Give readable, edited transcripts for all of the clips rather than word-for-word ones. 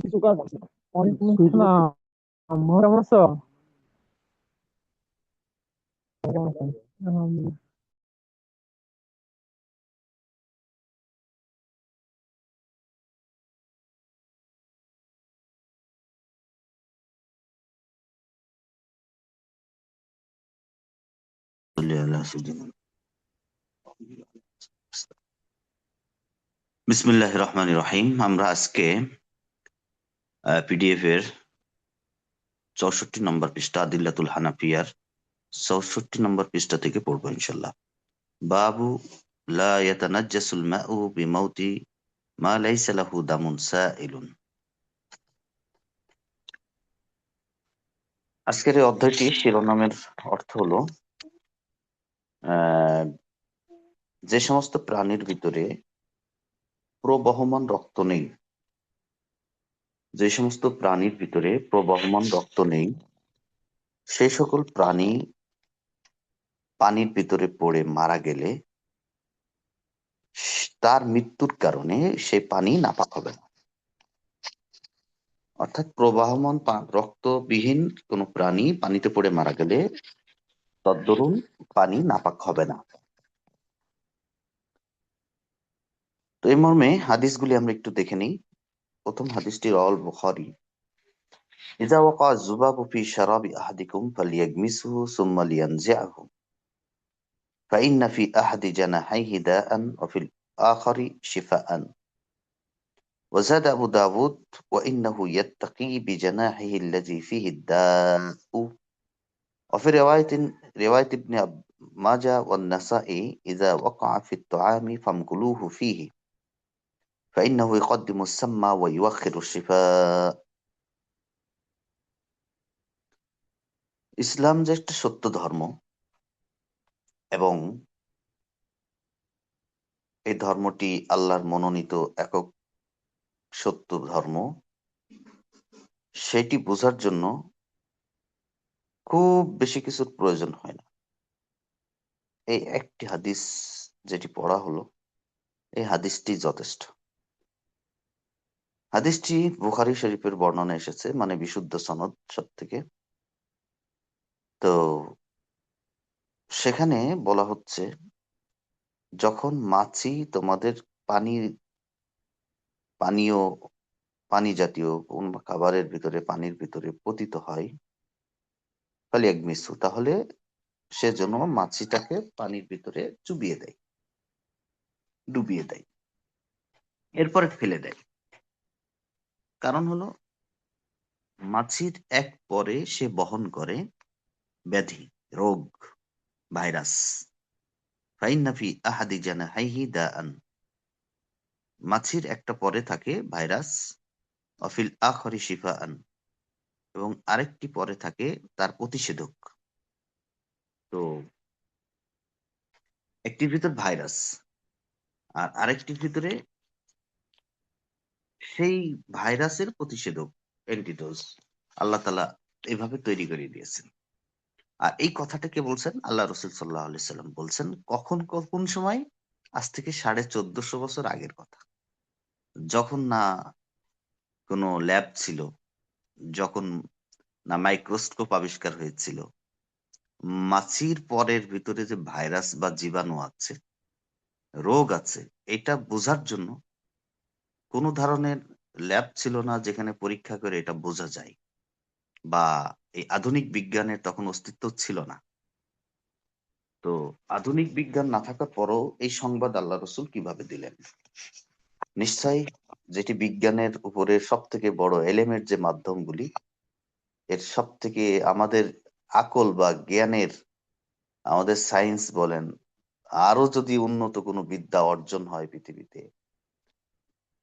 কিছু কাজ আছে। ওয়ালাইকুম আসসালাম। কেমন আছো? কেমন আছেন? আলহামদুলিল্লাহ। বিসমিল্লাহ রহমান রহিম। আমরা আজকে পিডিএফ এর 64 নম্বর পৃষ্ঠা আদিল্লাতুল হানাফিয়ার 64 নম্বর পৃষ্ঠা থেকে পড়বো ইনশাল্লাহ। বাবু লা ইয়াতানাজ্জাসুল মাউ বিমাউতি মা লাইসা লাহু দামুন সাইলুন। আজকের এই অধ্যায়টি শিরোনামের অর্থ হলো আহ, যে সমস্ত প্রাণীর ভিতরে প্রবহমান রক্ত নেই, যে সমস্ত প্রাণীর ভিতরে প্রবহমান রক্ত নেই, সেই সকল প্রাণী পানির ভিতরে পড়ে মারা গেলে তার মৃত্যুর কারণে সে পানি নাপাক হবে না। অর্থাৎ প্রবাহমান রক্তবিহীন কোনো প্রাণী পানিতে পড়ে মারা গেলে তদ্দরুন পানি নাপাক হবে না। তো এই মর্মে হাদিসগুলি আমরা একটু দেখে নিই। প্রথম হাদিসটি রাওয়াল বুখারী। ইযা ওয়াকা যুবাবু ফি শারাবি আহাদিকুম ফালিয়াগমিসহু সুম্মা লিয়ানজিআহু ফাইন্না ফি আহাদি জানাহাইহি দাআন ওয়া ফিল আখারি শিফাআন। وزاد أبو داود وإنه يتقي بجناحه الذي فيه الداء. وفي رواية ابن ماجه والنسائي إذا وقع في الطعام فامكلوه فيه فإنه يقدم السم ويؤخر الشفاء. ইসলাম যে একটা সত্য ধর্ম এবং এই ধর্মটি আল্লাহর মনোনীত একক সত্য ধর্ম, সেটি বোঝার জন্য খুব বেশি কিছুর প্রয়োজন হয় না। এই একটি হাদিস যেটি পড়া হলো, এই হাদিসটি যথেষ্ট। হাদিসটি বুখারী শরীফের বর্ণনা এসেছে, মানে বিশুদ্ধ সনদ সব থেকে। তো সেখানে বলা হচ্ছে, যখন মাছি তোমাদের পানি পানীয় পানি জাতীয় কোন খাবারের ভিতরে পানির ভিতরে পতিত হয়, খালি এক মিশ্র, তাহলে সেজন্য মাছিটাকে পানির ভিতরে চুবিয়ে দেয়, ডুবিয়ে দেয়, এরপরে ফেলে দেয়। কারণ হলো মাছির এক পরে সে বহন করে ব্যাধি, রোগ, ভাইরাস। ফাইন্না ফি আহাদি জানাহাইহি দাআন, মাছির একটা পরে থাকে ভাইরাস। অফিল আখরি শিফাআন, এবং আরেকটি পরে থাকে তার প্রতিষেধক। তো একটির ভিতর ভাইরাস আর আরেকটির ভিতরে সেই ভাইরাসের প্রতিষেধক, অ্যান্টিডোজ আল্লাহ তাআলা এইভাবে তৈরি করে দিয়েছেন। আর এই কথাটা কে বলছেন? আল্লাহ রসুল সাল্লাল্লাহু আলাইহি সাল্লাম বলছেন। কখন কোন সময়? আজ থেকে 1450 বছর আগের কথা, যখন না কোনো ল্যাব ছিল, যখন না মাইক্রোস্কোপ আবিষ্কার হয়েছিল। মাছির পরের ভিতরে যে ভাইরাস বা জীবাণু আছে, রোগ আছে, এটা বোঝার জন্য কোনো ধরনের ল্যাব ছিল না যেখানে পরীক্ষা করে এটা বোঝা যায়, বা এই আধুনিক বিজ্ঞানের তখন অস্তিত্ব ছিল না। তো আধুনিক বিজ্ঞান না থাকার পরও এই সংবাদ আল্লাহ রসুল কিভাবে দিলেন? নিশ্চয়ই যেটি বিজ্ঞানের উপরে সব থেকে বড় এলেমের যে মাধ্যমগুলি, এর সব থেকে আমাদের আকল বা জ্ঞানের, আমাদের সায়েন্স বলেন, আরো যদি উন্নত কোনো বিদ্যা অর্জন হয় পৃথিবীতে,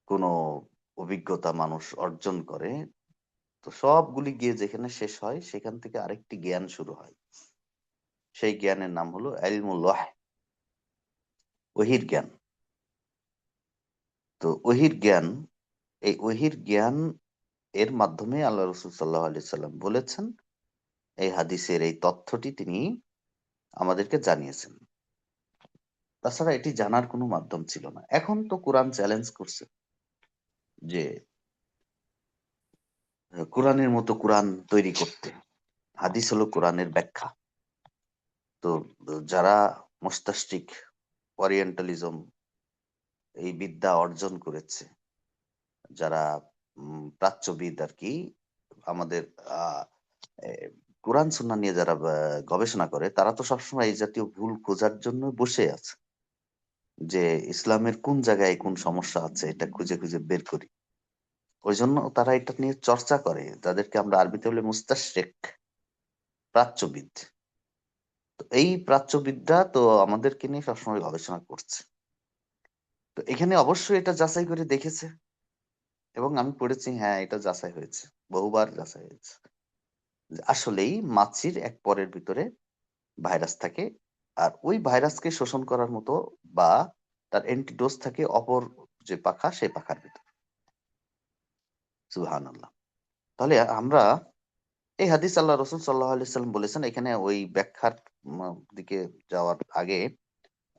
কোনো অভিজ্ঞতা মানুষ অর্জন করে, তো সবগুলি গিয়ে যেখানে শেষ হয় সেখান থেকে আরেকটি জ্ঞান শুরু হয়। সেই জ্ঞানের নাম হলো ইলমুল ওয়াহই, ওহির জ্ঞান। তো ওহির জ্ঞান, এই ওহির জ্ঞান এর মাধ্যমে আল্লাহ রসুল সাল্লাহ আলি সাল্লাম বলেছেন, এই হাদিসের এই তথ্যটি তিনি আমাদেরকে জানিয়েছেন। তাছাড়া এটি জানার কোনো মাধ্যম ছিল না। এখন তো কোরআন চ্যালেঞ্জ করছে যে কোরআনের মতো কোরআন তৈরি করতে। হাদিস হলো কোরআনের ব্যাখ্যা। তো যারা মস্তাষ্টিক ওরিয়েন্টালিজম এই বিদ্যা অর্জন করেছে, যারা প্রাচ্যবিদ আর কি, আমাদের আহ, এ, কোরআন সুন্নাহ নিয়ে যারা গবেষণা করে, তারা তো সবসময় এই জাতীয় ভুল খোঁজার জন্য বসে আছে, যে ইসলামের কোন জায়গায় কোন সমস্যা আছে এটা খুঁজে খুঁজে বের করি। ওই জন্য তারা এটা নিয়ে চর্চা করে, তাদেরকে আমরা আরবিতে বলে মুস্তাশরিক, প্রাচ্যবিদ। তো এই প্রাচ্যবিদরা তো আমাদেরকে নিয়ে সবসময় গবেষণা করছে। তো এখানে অবশ্যই এটা যাচাই করে দেখেছে, এবং আমি পড়েছি, হ্যাঁ এটা যাচাই হয়েছে, বহুবার যাচাই হয়েছে, যে আসলেই মাছির এক পরের ভিতরে ভাইরাস থাকে, আর ওই ভাইরাসকে শোষণ করার মতো বা তার অ্যান্টিডোজ থাকে অপর যে পাখা, সেই পাখার ভিতরে। সুবহানাল্লাহ। তাহলে আমরা এই হাদিস আল্লাহ রসুল সাল্লাহ আলি সাল্লাম বলেছেন, এখানে ওই ব্যাখ্যার দিকে যাওয়ার আগে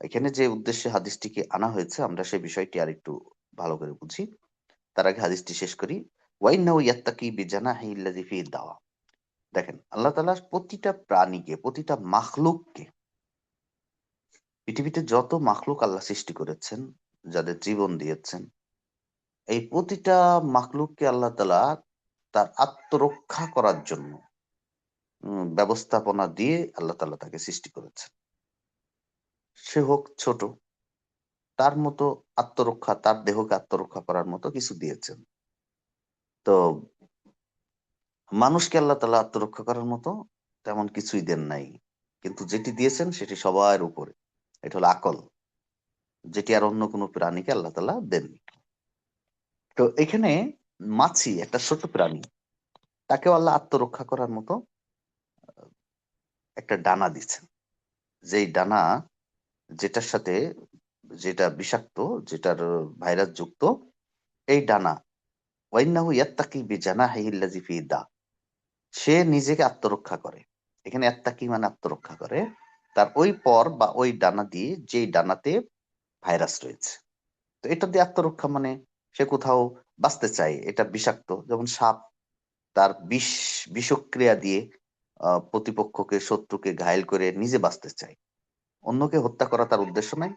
এখানে যে উদ্দেশ্যে হাদিসটিকে আনা হয়েছে আমরা সেই বিষয়টি আর একটু ভালো করে বুঝি। তার আগে হাদিসটি শেষ করি। ওয়াইন্নাহু ইয়াত্তাকি বিজানাহিল্লাযী ফি দাওয়া। দেখেন, আল্লাহ তাআলা প্রতিটা প্রাণীকে, প্রতিটা মাখলুককে, পৃথিবীতে যত মাখলুক আল্লাহ সৃষ্টি করেছেন, যাদের জীবন দিয়েছেন, এই প্রতিটা মাখলুককে আল্লাহ তাআলা তার আত্মরক্ষা করার জন্য ব্যবস্থাপনা দিয়ে আল্লাহ তাআলা তাকে সৃষ্টি করেছেন। সে হোক ছোট, তার মতো আত্মরক্ষা, তার দেহকে আত্মরক্ষা করার মতো কিছু দিয়েছেন। তো মানুষকে আল্লাহ তাআলা আত্মরক্ষা করার মতো তেমন কিছুই দেন নাই, কিন্তু যেটি দিয়েছেন সেটি সবার উপরে, এটা হলো আকল, যেটি আর অন্য কোনো প্রাণীকে আল্লাহ তাআলা দেননি। তো এখানে মাছি একটা ছোট প্রাণী, তাকেও আল্লাহ আত্মরক্ষা করার মতো একটা ডানা দিচ্ছেন, যেই ডানা, যেটার সাথে, যেটা বিষাক্ত, যেটার ভাইরাস যুক্ত, এই ডানা, ওয়াইন্নাহু ইয়াত্তাকি বিজানাহিল্লাযী ফি দা, সে নিজেকে আত্মরক্ষা করে। এখানে ইয়াত্তাকি মানে আত্মরক্ষা করে তার ওই পর বা ওই ডানা দিয়ে, যেই ডানাতে ভাইরাস রয়েছে। তো এটা দিয়ে আত্মরক্ষা মানে সে কোথাও বাঁচতে চায়, এটা বিষাক্ত, যেমন সাপ তার বিষক্রিয়া দিয়ে প্রতিপক্ষকে, শত্রুকে ঘায়েল করে নিজে বাঁচতে চায়। অন্যকে হত্যা করা তার উদ্দেশ্য নাই,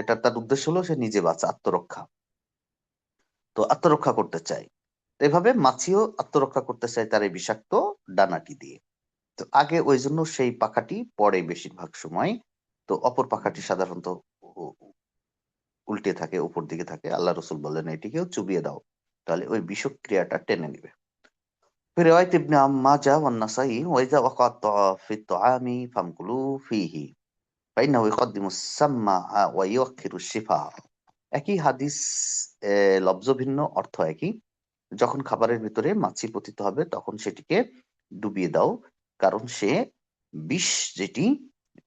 এটা তার উদ্দেশ্য হলো সে নিজে বাঁচা, আত্মরক্ষা। তো আত্মরক্ষা করতে চায়, তো এভাবে মাছিও আত্মরক্ষা করতে চায় তার এই বিষাক্ত ডানাটি দিয়ে। তো আগে ওই জন্য সেই পাখাটি পড়ে বেশিরভাগ সময়। তো অপর পাখাটি সাধারণত উ- উল্টে থাকে, উপর দিকে থাকে। আল্লাহ রসুল বললেন এটিকেও চুবিয়ে দাও, তাহলে ওই বিষক্রিয়াটা টেনে নিবে। في رواية ابن ماجه والنسائي وإذا وقع في الطعام فامكلوا فيه فإنه يقدم السم ويؤخر الشفاء। একই হাদিস, লব্জ ভিন্ন, অর্থ একই। যখন খাবারের ভিতরে মাছি পতিত হবে তখন সেটিকে ডুবিয়ে দাও, কারণ সে বিষ, যেটি,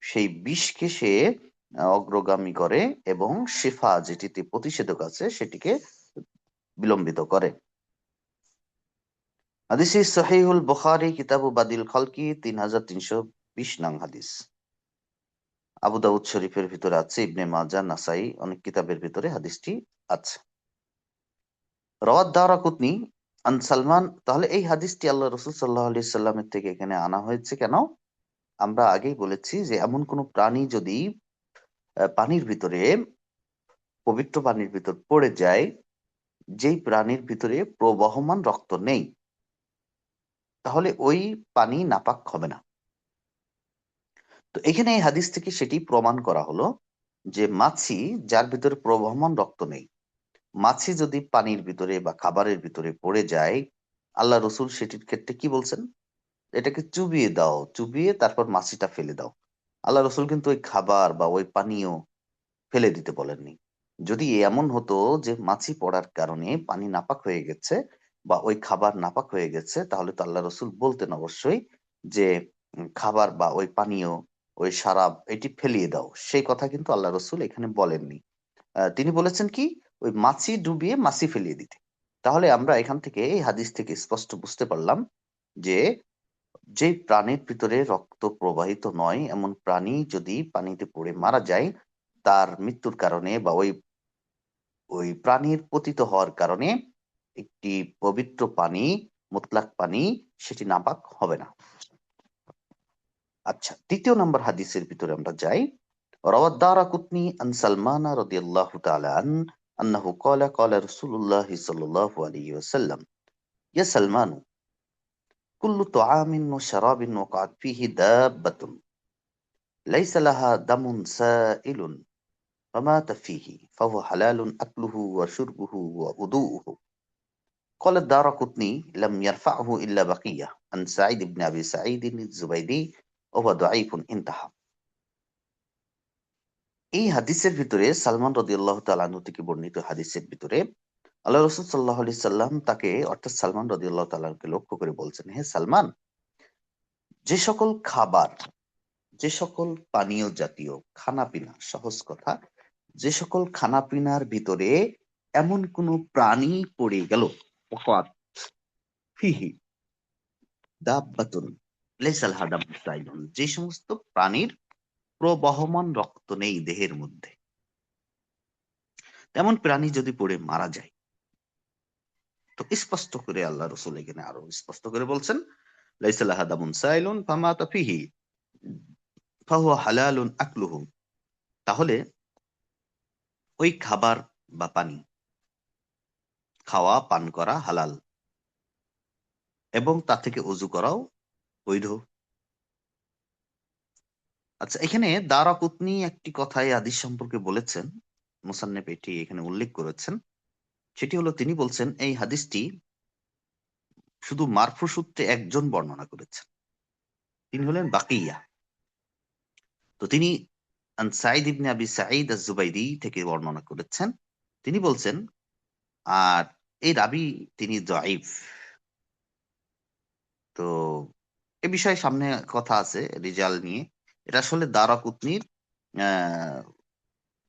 সেই বিষকে সে অগ্রগামী করে, এবং শেফা, যেটিতে প্রতিষেধক আছে, সেটিকে বিলম্বিত করে। হাদিসি সহিহুল বুখারী কিতাবু বাদিল খালকি 3320 নং হাদিস। আবু দাউদ শরীফের ভিতরে আছে, ইবনে মাজাহ, নাসাই, অনেক কিতাবের ভিতরে হাদিসটি আছে। রাওয়াত দারাকুতনি আন সালমান। তাহলে এই হাদিসটি আল্লাহ রাসূল সাল্লাল্লাহু আলাইহি সাল্লামের থেকে এখানে আনা হয়েছে কেন? আমরা আগেই বলেছি যে এমন কোন প্রাণী যদি পানির ভিতরে, পবিত্র পানির ভিতর পড়ে যায়, যেই প্রাণীর ভিতরে প্রবহমান রক্ত নেই, তাহলে ওই পানি নাপাক হবে না। তো এখানে এই হাদিস থেকে সেটি প্রমাণ করা হলো যে মাছি, যার ভিতরে প্রবহমান রক্ত নেই, মাছি যদি পানির ভিতরে বা খাবারের ভিতরে পড়ে যায়, আল্লাহ রসুল সেটির ক্ষেত্রে কি বলছেন? এটাকে চুবিয়ে দাও, চুবিয়ে তারপর মাছিটা ফেলে দাও। আল্লাহ রসুল কিন্তু ওই খাবার বা ওই পানীয় ফেলে দিতে বলেননি। যদি এমন হতো যে মাছি পড়ার কারণে পানি নাপাক হয়ে গেছে বা ওই খাবার নাপাক হয়ে গেছে, তাহলে তো আল্লাহ রসুল বলতেন অবশ্যই যে খাবার বা ওই পানীয়, ওই শারাব, এটি ফেলিয়ে দাও। সেই কথা কিন্তু আল্লাহ রসুল এখানে বলেননি। তিনি বলেছেন কি, ওই মাছি ডুবিয়ে মাছি ফেলিয়ে দিতে। তাহলে আমরা এখান থেকে, এই হাদিস থেকে স্পষ্ট বুঝতে পারলাম যে যে প্রাণীর ভিতরে রক্ত প্রবাহিত নয় এমন প্রাণী যদি পানিতে পড়ে মারা যায়, তার মৃত্যুর কারণে বা ওই ওই প্রাণীর পতিত হওয়ার কারণে একটি পবিত্র পানি মুতলাক পানি সেটি নাপাক হবে না। আচ্ছা, দ্বিতীয় নম্বর হাদিসের ভিতরে আমরা যাই। روى الدارقطني عن سلمان رضي الله تعالى عنه أنه قال قال رسول الله صلى الله عليه وسلم يا سلمان كل طعام وشراب وقعت فيه دابة ليس لها دم سائل فمات فيه فهو حلال أكله وشربه ووضوءه. قال الدارقطني لم يرفعه إلا بقية عن سعيد بن أبي سعيد الزبيدي وهو ضعيف انتهى. এই হাদিসের ভিতরে সালমান রাদিয়াল্লাহু তাআলা আনহু থেকে বর্ণিত হাদিসের ভিতরে আল্লাহ রাসূল সাল্লাল্লাহু আলাইহি সাল্লাম তাকে অর্থাৎ সালমান রাদিয়াল্লাহু তাআলা আনহুকে লক্ষ্য করে বলছেন, হে সালমান, যে সকল খাবার, যে সকল পানীয় জাতীয় খানাপিনা, সহজ কথা, যে সকল খানাপিনার ভিতরে এমন কোন প্রাণী পড়ে গেল, ওয়াকাত ফিহি দাব্বাতুন লাইসা লাহা দামুন সাইলুন, যে সমস্ত প্রাণীর প্রবহমান রক্ত নেই দেহের মধ্যে, তেমন প্রাণী যদি পড়ে মারা যায়, তো স্পষ্ট করে আল্লাহ রাসূল এখানে আরো স্পষ্ট করে বলছেন, লাইসা লাহা দামুন সাইলুন ফামাতা ফিহি ফাহুয়া হালালুন আকলুহু, তাহলে ওই খাবার বা পানি খাওয়া পান করা হালাল এবং তা থেকে ওযু করাও বৈধ। আচ্ছা, এখানে দারাকুতনি একটি কথায় হাদিস সম্পর্কে বলেছেন, মুসান্নেফ এটি এখানে উল্লেখ করেছেন, সেটি হলো তিনি বলছেন এই হাদিসটি শুধু মারফু সূত্রে একজন বর্ণনা করেছেন, তিনি হলেন বাকিয়া। তো তিনি আন সাঈদ ইবনে আবি সাঈদ আজ-জুবাইরি থেকে বর্ণনা করেছেন, তিনি বলছেন, আর এই রাবি তিনি দাঈফ। তো এ বিষয়ে সামনে কথা আছে রিজাল নিয়ে। এটা আসলে দারাকুতনির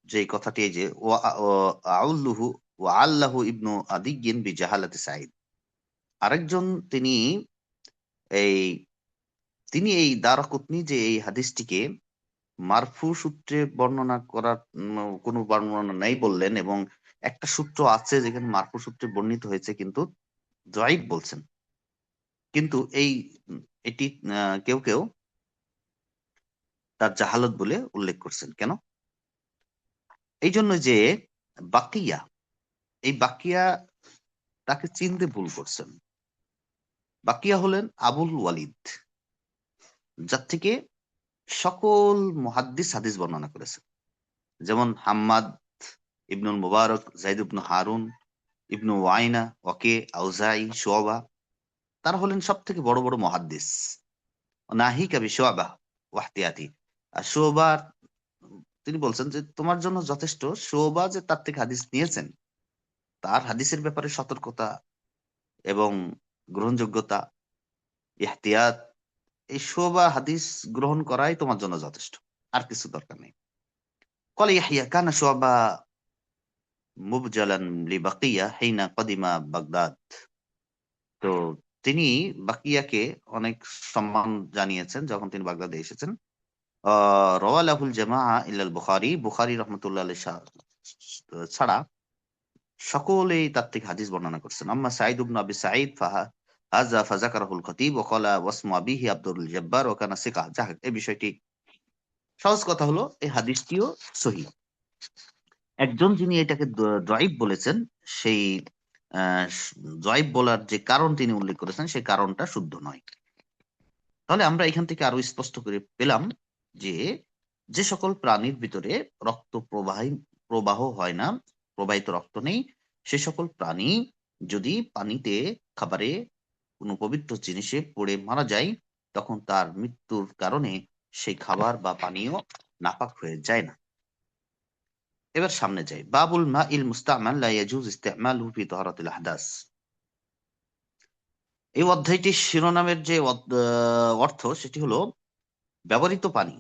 যে কথাটি, এই যে আউল্লুহু ওয়া আল্লাহু ইবনু আদিয়্যিন বিজাহালাতি সাঈদ, আরেকজন তিনি এই তিনি এই দারাকুতনি যে এই হাদিসটিকে মারফু সূত্রে বর্ণনা করার কোনো বর্ণনা নেই বললেন, এবং একটা সূত্র আছে যেখানে মারফু সূত্রে বর্ণিত হয়েছে কিন্তু দাঈফ বলছেন। কিন্তু এটি কেউ কেউ তার জাহালত বলে উল্লেখ করছেন। কেন? এই জন্য যে বাকিয়া, এই বাকিয়া তাকে চিনতে ভুল করছেন। বাকিয়া হলেন আবুল ওয়ালিদ, যার থেকে সকল মুহাদ্দিস হাদিস বর্ণনা করেছেন, যেমন হাম্মাদ ইবনুল মুবারক, যায়েদ ইবনু হারুন, ইবনু ওয়াইনা, ওয়াকে, আউজাই, শুআবা, তারা হলেন সব থেকে বড় বড় মুহাদ্দিস। নাহিক আবি শুআবা ওয়াহতিয়াতি, আর শুআবা তিনি বলছেন যে তোমার জন্য যথেষ্ট শুআবা যে তার থেকে হাদিস নিয়েছেন, তার হাদিসের ব্যাপারে সতর্কতা এবং গ্রহণযোগ্যতা, ইহতিয়াত, এই শুআবা হাদিস গ্রহণ করাই তোমার জন্য যথেষ্ট, আর কিছু দরকার নেই। قال يحيى كان شعبة মুবজালান লিবাকিয়া হিনা কদিমা বাগদাদ। তো তিনি বাকিয়াকে অনেক সম্মান জানিয়েছেন যখন তিনি বাগদাদে এসেছেন। রাওয়ালাহুল জামাআ ইল্লাল বুখারী, বুখারী রাহমাতুল্লাহ আলাইহি ছাড়া সকলেই তার থেকে হাদিস বর্ণনা করছেন। আম্মা সাঈদ ইবনে আবি সাঈদ হাযা ফাযাকারাহুল খতীব ওয়া ক্বালা ওয়াসমু আবিহি আব্দুল জব্বার ওয়া কানা সিকা। যাক, এই বিষয়টি সহজ কথা হলো এই হাদিসটিও সহিহ। একজন যিনি এটাকে দাঈফ বলেছেন, সেই দাঈফ বলার যে কারণ তিনি উল্লেখ করেছেন সেই কারণটা শুদ্ধ নয়। তাহলে আমরা এখান থেকে আরো স্পষ্ট করে পেলাম যে যে সকল প্রাণীর ভিতরে রক্ত প্রবাহ হয় না, প্রবাহিত রক্ত নেই, সে সকল প্রাণী যদি পানিতে, খাবারে, কোনো পবিত্র জিনিসে পড়ে মারা যায়, তখন তার মৃত্যুর কারণে সেই খাবার বা পানীয় নাপাক হয়ে যায় না। এবার সামনে যাই। বাবুল মাইল মুস্তামাল লা ইয়াজুজ ইস্তিমালুহু ফি তাহারাতিল আহদাস। এই অধ্যায়টির শিরোনামের যে অর্থ সেটি হলো ব্যবহৃত পানি,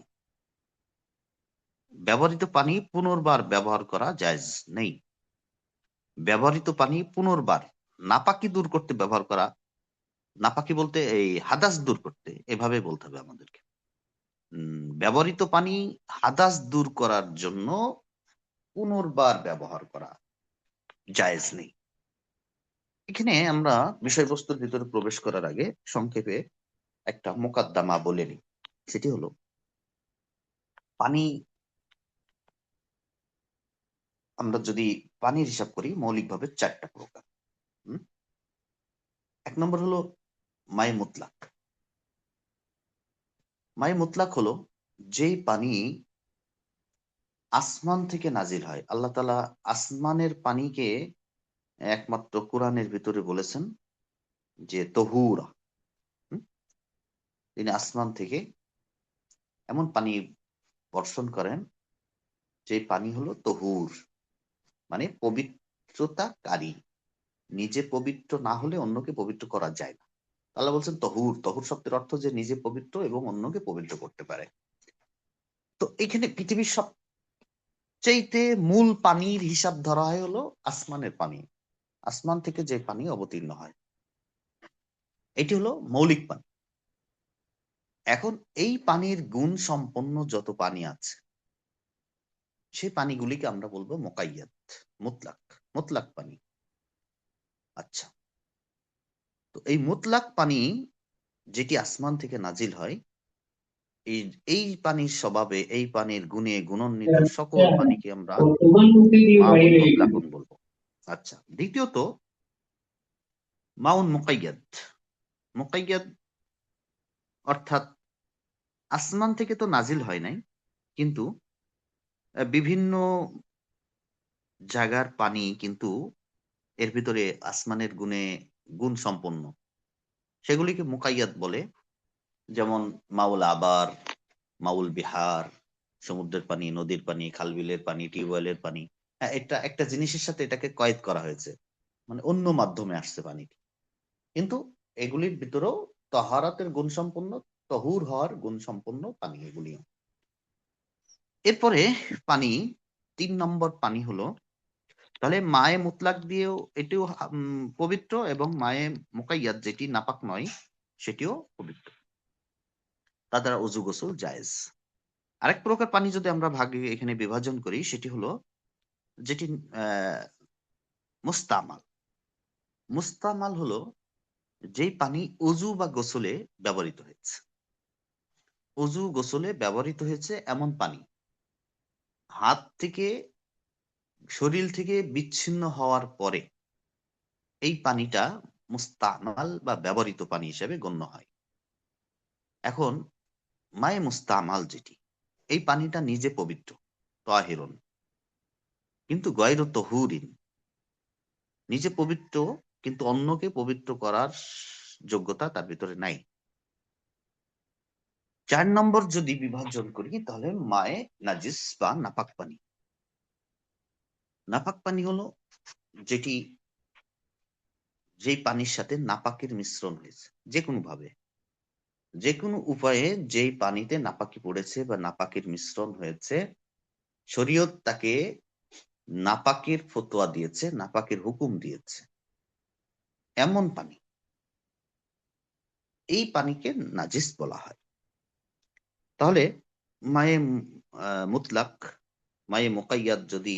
ব্যবহৃত পানি পুনর্বার ব্যবহার করা জায়েজ নেই। ব্যবহৃত পানি পুনর্বার নাপাকি দূর করতে ব্যবহার করা, নাপাকি বলতে এই হাদাস দূর করতে, এভাবে বলতে হবে আমাদেরকে। ব্যবহৃত পানি হাদাস দূর করার জন্য পুনর্বার ব্যবহার করা জায়েজ নেই। এখানে আমরা বিষয়বস্তুর ভিতরে প্রবেশ করার আগে সংক্ষেপে একটা মোকদ্দমা বলে নিই। সেটি হলো, পানি, আমরা যদি পানির হিসাব করি মৌলিকভাবে 4টা প্রকার। হুম? 1 নম্বর হলো মায়ে মুতলাক। মায়ে মুতলাক হলো যেই পানি আসমান থেকে নাজিল হয়। আল্লাহ তাআলা আসমানের পানিকে একমাত্র কোরআনের ভিতরে বলেছেন যে তহুরা। হুম? তিনি আসমান থেকে এমন পানি বর্ষণ করেন যে পানি হলো তহুর, মানে পবিত্রতাকারী। নিজে পবিত্র না হলে অন্যকে পবিত্র করা যায় না। আল্লাহ বলছেন তহুর। তহুর শব্দের অর্থ যে নিজে পবিত্র এবং অন্যকে পবিত্র করতে পারে। তো এখানে পৃথিবীর সবচাইতে মূল পানির হিসাব ধরা হয় হলো আসমানের পানি। আসমান থেকে যে পানি অবতীর্ণ হয়, এটি হলো মৌলিক পানি। এখন এই পানির গুণ সম্পন্ন যত পানি আছে, সেই পানিগুলিকে আমরা বলবো মোকাইয়াত, মুতলাক, মুতলাক পানি। আচ্ছা, তো এই মুতলাক পানি যেটি আসমান থেকে নাজিল হয়, এই এই পানির স্বভাবে, এই পানির গুণে গুণান্বিত সকল পানিকে আমরা মাউন মুতলাকুন বলবো। আচ্ছা, দ্বিতীয়ত মাউন মুকাইয়াদ। মুকাইয়াদ অর্থাৎ আসমান থেকে তো নাজিল হয় নাই, কিন্তু বিভিন্ন জায়গার পানি কিন্তু এর ভিতরে আসমানের গুণে গুণ সম্পন্ন, সেগুলিকে মুকাইয়াদ বলে। যেমন মাউল আবার, মাউল বিহার, সমুদ্রের পানি, নদীর পানি, খালবিলের পানি, টিউবওয়েলের পানি। হ্যাঁ, এটা একটা জিনিসের সাথে এটাকে কয়েদ করা হয়েছে, মানে অন্য মাধ্যমে আসছে পানিটি, কিন্তু এগুলির ভিতরেও তহারাতের গুণ সম্পন্ন, তহুর হওয়ার গুণ সম্পন্ন পানি এগুলি। এরপরে পানি, 3 নম্বর পানি হলো, তাহলে মায়ে মুতলাক দিয়েও এটিও পবিত্র, এবং মায়ে মুকাইয়াদ যেটি নাপাক নয় সেটিও পবিত্র, তা দ্বারা অজু গোসল জায়েজ। আরেক প্রকার পানি যদি আমরা ভাগে এখানে বিভাজন করি, সেটি হলো যেটি আহ মুস্তামাল। মুস্তামাল হলো যেই পানি অজু বা গোসলে ব্যবহৃত হয়েছে। অজু গোসলে ব্যবহৃত হয়েছে এমন পানি, হাত থেকে, শরীর থেকে বিচ্ছিন্ন হওয়ার পরে এই পানিটা মুস্তামাল বা ব্যবহৃত পানি হিসেবে গণ্য হয়। এখন মায়ে মুস্তামাল যেটি, এই পানিটা নিজে পবিত্র, তাহিরুন, কিন্তু গয়রু তহুরিন, নিজে পবিত্র কিন্তু অন্যকে পবিত্র করার যোগ্যতা তার ভিতরে নাই। 4 নম্বর যদি বিভাজন করি, তাহলে মায়ে নাজিস বা নাপাক পানি। নাপাক পানি হলো যেটি, যেই পানির সাথে নাপাকের মিশ্রণ হয়েছে, যে কোনো ভাবে, যে কোনো উপায়ে যেই পানিতে নাপাকি পড়েছে বা নাপাকের মিশ্রণ হয়েছে, শরীয়ত তাকে নাপাকের ফতোয়া দিয়েছে, নাপাকের হুকুম দিয়েছে, এমন পানি, এই পানিকে নাজিস বলা হয়। তাহলে মায়ে মুতলাক, মায়ে মুকাইয়াদ যদি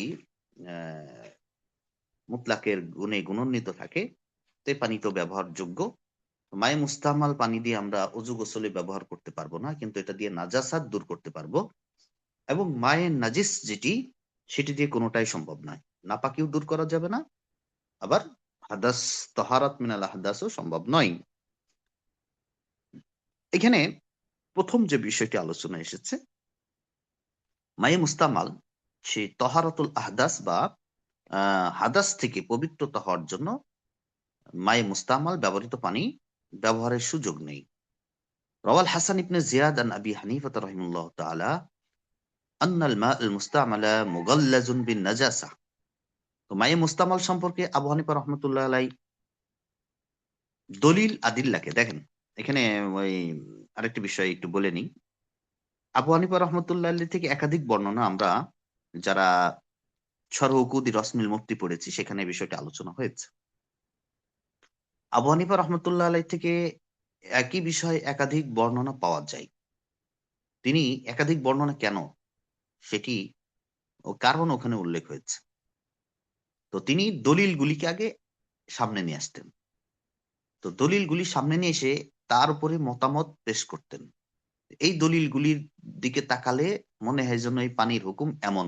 আহ, মুতলাকের গুণে গুণান্বিত থাকে, তে পানি তো ব্যবহারযোগ্য। মায়ে মুস্তামাল পানি দিয়ে আমরা অজু গোসলে ব্যবহার করতে পারবো না, কিন্তু এটা দিয়ে নাজাসাত দূর করতে পারবো। এবং মায়ে নাজিস যেটি, সেটি দিয়ে কোনোটাই সম্ভব নয়। নাপাকিও দূর করা যাবে না, আবার হাদাস, তহারাত মিনাল হাদাসও সম্ভব নয়। এখানে প্রথম যে বিষয়টি আলোচনা এসেছে, মায়ে মুস্তামাল, সেই তহারাতুল আহদাস বা হাদাস থেকে পবিত্রতা হওয়ার জন্য মায়ে মুস্তামাল ব্যবহৃত পানি ব্যবহারের সুযোগ নেই। রওয়াল হাসান ইবনে জিয়াদ আন আবি হানিফা রাহিমাহুল্লাহ তাআলা আন্নাল মা'আল মুস্তামালা মুগাল্লাজুন বিন নাজাসা। তো মায়ে মুস্তামাল সম্পর্কে আবু হানিফা রাহমাতুল্লাহ আলাই দলিল আদিল্লাকে দেখেন। এখানে ওই আরেকটি বিষয় একটু বলে নিই। আবু হানিফা রহমতুল্লাহ আলাইহি থেকে একাধিক বর্ণনা আমরা, যারা শরহ উকুদি রসমিল মুফতি পড়েছি, সেখানে এই বিষয়টি আলোচনা হয়েছে। আবু হানিফা রহমতুল্লাহ আলাইহি থেকে একই বিষয়ে একাধিক বর্ণনা পাওয়া যায়। তিনি একাধিক বর্ণনা কেন, সেটি ও কারণ ওখানে উল্লেখ হয়েছে। তো তিনি দলিলগুলিকে আগে সামনে নিয়ে আসতেন। তো দলিলগুলি সামনে নিয়ে এসে তার উপরে মতামত পেশ করতেন। এই দলিলগুলির দিকে তাকালে মনে হয় যেন এই পানির হুকুম এমন।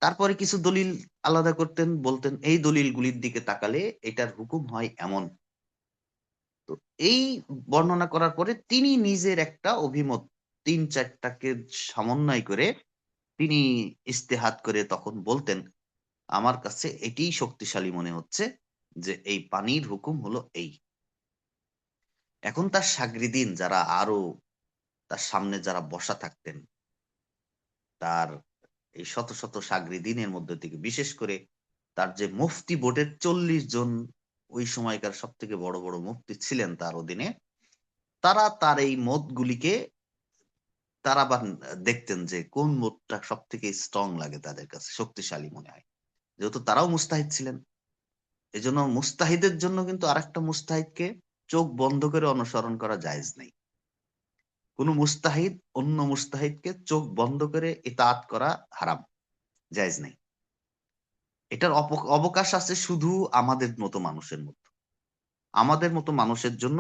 তারপরে কিছু দলিল আলাদা করতেন, বলতেন এই দলিলগুলির দিকে তাকালে এটার হুকুম হয় এমন। তো এই বর্ণনা করার পরে তিনি নিজের একটা অভিমত ৩-৪টাকে সমন্বয় করে তিনি ইস্তেহাত করে তখন বলতেন, আমার কাছে এটিই শক্তিশালী মনে হচ্ছে যে এই পানির হুকুম হলো এই। এখন তার সাগরিদিন যারা আরো তার সামনে যারা বসা থাকতেন, তার এই শত শত সাগরিদিনের মধ্যে থেকে বিশেষ করে তার যে মুফতি বোর্ডের ৪০ জন ওই সময়কার সব থেকে বড় বড় মুফতি ছিলেন তার অধীনে, তারা তার এই মতগুলিকে তারা আবার দেখতেন যে কোন মতটা সব থেকে স্ট্রং লাগে, তাদের কাছে শক্তিশালী মনে হয়। যেহেতু তারাও মুস্তাহিদ ছিলেন, এজন্য মুস্তাহিদের জন্য কিন্তু আরেকটা মুস্তাহিদকে চোখ বন্ধ করে অনুসরণ করা জায়েজ নেই। কোন মুস্তাহিদ অন্য মুস্তাহিদকে চোখ বন্ধ করে ইতাআত করা হারাম, জায়েজ নেই। এটার অবকাশ আছে শুধু আমাদের মতো মানুষের মতো। আমাদের মতো মানুষের জন্য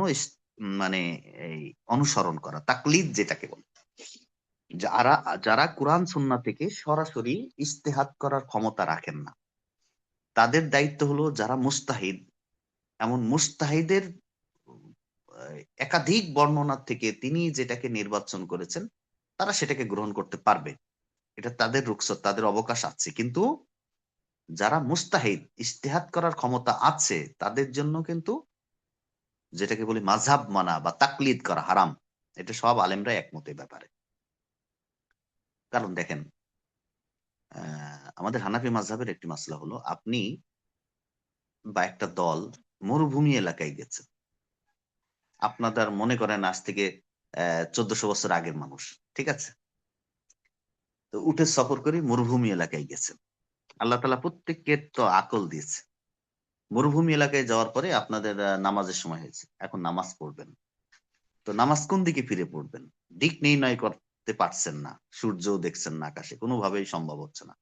মানে এই অনুসরণ করা, তাকলিদ যেটাকে বলে। যারা যারা কোরআন সুন্নাহ থেকে সরাসরি ইজতিহাদ করার ক্ষমতা রাখেন না, তাদের দায়িত্ব হলো যারা মুস্তাহিদ, এমন মুস্তাহিদের একাধিক বর্ণনা থেকে তিনি যেটাকে নির্বাচন করেছেন তারা সেটাকে গ্রহণ করতে পারবে। এটা তাদের রুখসত, তাদের অবকাশ আছে। কিন্তু যারা মুস্তাহিদ ইজতিহাদ করার ক্ষমতা আছে তাদের জন্য কিন্তু যেটাকে বলি মাযহাব মানা বা তাকলিদ করা হারাম। এটা সব আলেমরা একমত এই ব্যাপারে। কারণ দেখেন, আমাদের হানাফি মাযহাবের একটি মাসলা হলো, আপনি বা একটা দল মরুভূমি এলাকায় গেছে। আপনাদের মনে করেন আজ থেকে ১৪০০ বছর আগের মানুষ, ঠিক আছে? তো উঠে সফর করে মরুভূমি এলাকায় গেছেন। আল্লাহ তাআলা প্রত্যেককে তো আকল দিয়েছে। মরুভূমি এলাকায় যাওয়ার পরে আপনাদের নামাজের সময় হয়েছে। এখন নামাজ পড়বেন। তো নামাজ কোন দিকে ফিরে পড়বেন? দিক নির্ণয় করতে পারছেন না। সূর্যও দেখছেন না আকাশে। কোনোভাবেই সম্ভব হচ্ছে না।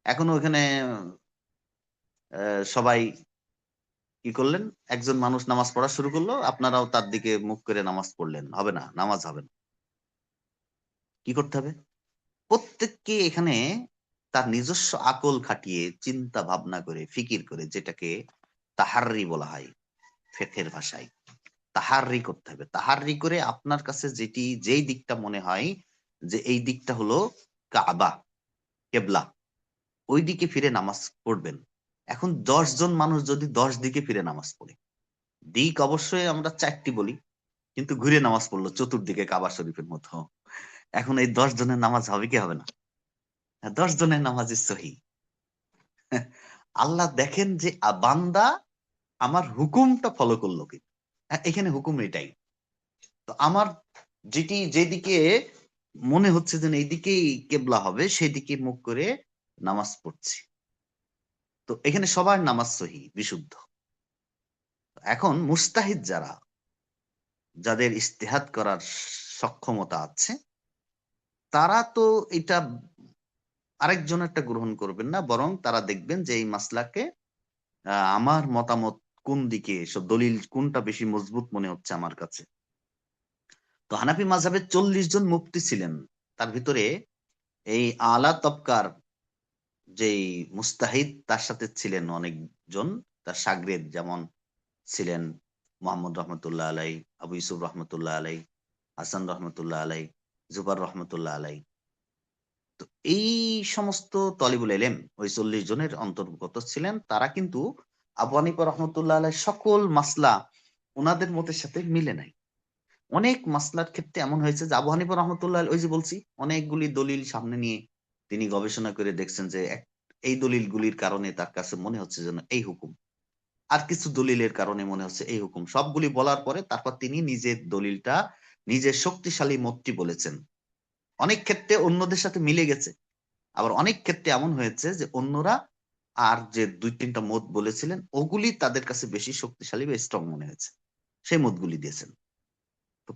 এখন ওখানে সবাই কি করলেন? একজন মানুষ নামাজ পড়া শুরু করলো, আপনারাও তার দিকে মুখ করে নামাজ পড়লেন। হবে না, নামাজ হবে না। কি করতে হবে? প্রত্যেককে এখানে তার নিজস্ব আকল খাটিয়ে চিন্তা ভাবনা করে ফিকির করে, যেটাকে তাহাররি বলা হয় ফিকহের ভাষায়। তাহাররি করতে হবে। তাহাররি করে আপনার কাছে যেই দিকটা মনে হয় যে এই দিকটা হলো কাবা, কেবলা, ওই দিকে ফিরে নামাজ পড়বেন। এখন ১০ জন মানুষ যদি ১০ দিকে ফিরে নামাজ পড়ে, দিক অবশ্যই আমরা ৪টি বলি, কিন্তু ঘুরে নামাজ পড়লো চতুর্দিকে কাবা শরীফের মতো। এখন এই ১০ জনের নামাজ হবে কি হবে না? ১০ জনের নামাজই সহিহ। আল্লাহ দেখেন যে বান্দা আমার হুকুমটা ফলো করলো কি। এখানে হুকুম এটাই। তো আমার যেদিকে মনে হচ্ছে যে এইদিকেই কেবলা হবে সেদিকে মুখ করে নামাজ পড়ছি। তো এখানে সবার নামাজ সহিহ, বিশুদ্ধ। এখন মুস্তাহিদ যাদের ইজতিহাদ করার সক্ষমতা আছে, তারা তো এটা আরেকজনেরটা গ্রহণ করবেন না, বরং তারা দেখবেন যে এই মাসলাকে আমার মতামত কোন দিকে, সব দলিল কোনটা বেশি মজবুত মনে হচ্ছে আমার কাছে। তো হানাফি মাযহাবের ৪০ জন মুফতি ছিলেন। তার ভিতরে এই আলা তবকার যেই মুস্তাহিদ তার সাথে ছিলেন অনেকজন তার শাগরেদ, যেমন ছিলেন মোহাম্মদ রহমতুল্লাহ আলাই, আবু ইউসুফ রহমতুল্লাহ আলাই, হাসান রহমতুল্লাহ আলাই, জুবার রহমতুল্লাহ আলাই। তো এই সমস্ত তলিবুল ইলম ওই ৪০ জনের অন্তর্গত ছিলেন। তারা কিন্তু আবু হানিফা রহমতুল্লাহ আলাই সকল মাসলা ওনাদের মতের সাথে মিলে নাই। অনেক মাসলার ক্ষেত্রে এমন হয়েছে যে আবু হানিফা রহমতুল্লাহ ওই যে বলছি অনেকগুলি দলিল সামনে নিয়ে তিনি গবেষণা করে দেখছেন যে এই দলিলগুলির কারণে তার কাছে মনে হচ্ছে যেন এই হুকুম, আর কিছু দলিলের কারণে মনে হচ্ছে এই হুকুম। সবগুলি বলার পরে তারপর তিনি নিজের দলিলটা, নিজের শক্তিশালী মতটি বলেছেন। অনেক ক্ষেত্রে অন্যদের সাথে মিলে গেছে, আবার অনেক ক্ষেত্রে এমন হয়েছে যে অন্যরা আর যে ২-৩টা মত বলেছিলেন ওগুলি তাদের কাছে বেশি শক্তিশালী বা স্ট্রং মনে হয়েছে, সেই মতগুলি দিয়েছেন। তো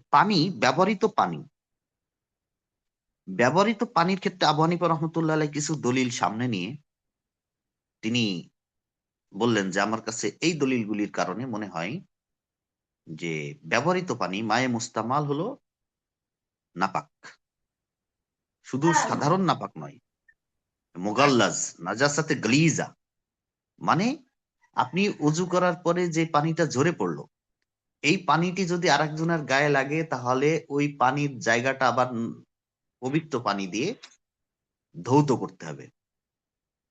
ব্যবহৃত পানির ক্ষেত্রে আবু হানিফা রহমতুল্লাহ আলাইহ কিছু দলিল সামনে নিয়ে তিনি বললেন যে আমার কাছে এই দলিলগুলির কারণে মনে হয় যে ব্যবহৃত পানি মায়ে মুস্তামাল হলো নাপাক, শুধু সাধারণ নাপাক নয়, মুগাল্লাজ, নাজাসাতে গলিজা, মানে আপনি অজু করার পরে যে পানিটা ঝরে পড়লো, এই পানিটি যদি আরেকজনের গায়ে লাগে তাহলে ওই পানির জায়গাটা আবার পবিত্র পানি দিয়ে ধৌত করতে হবে।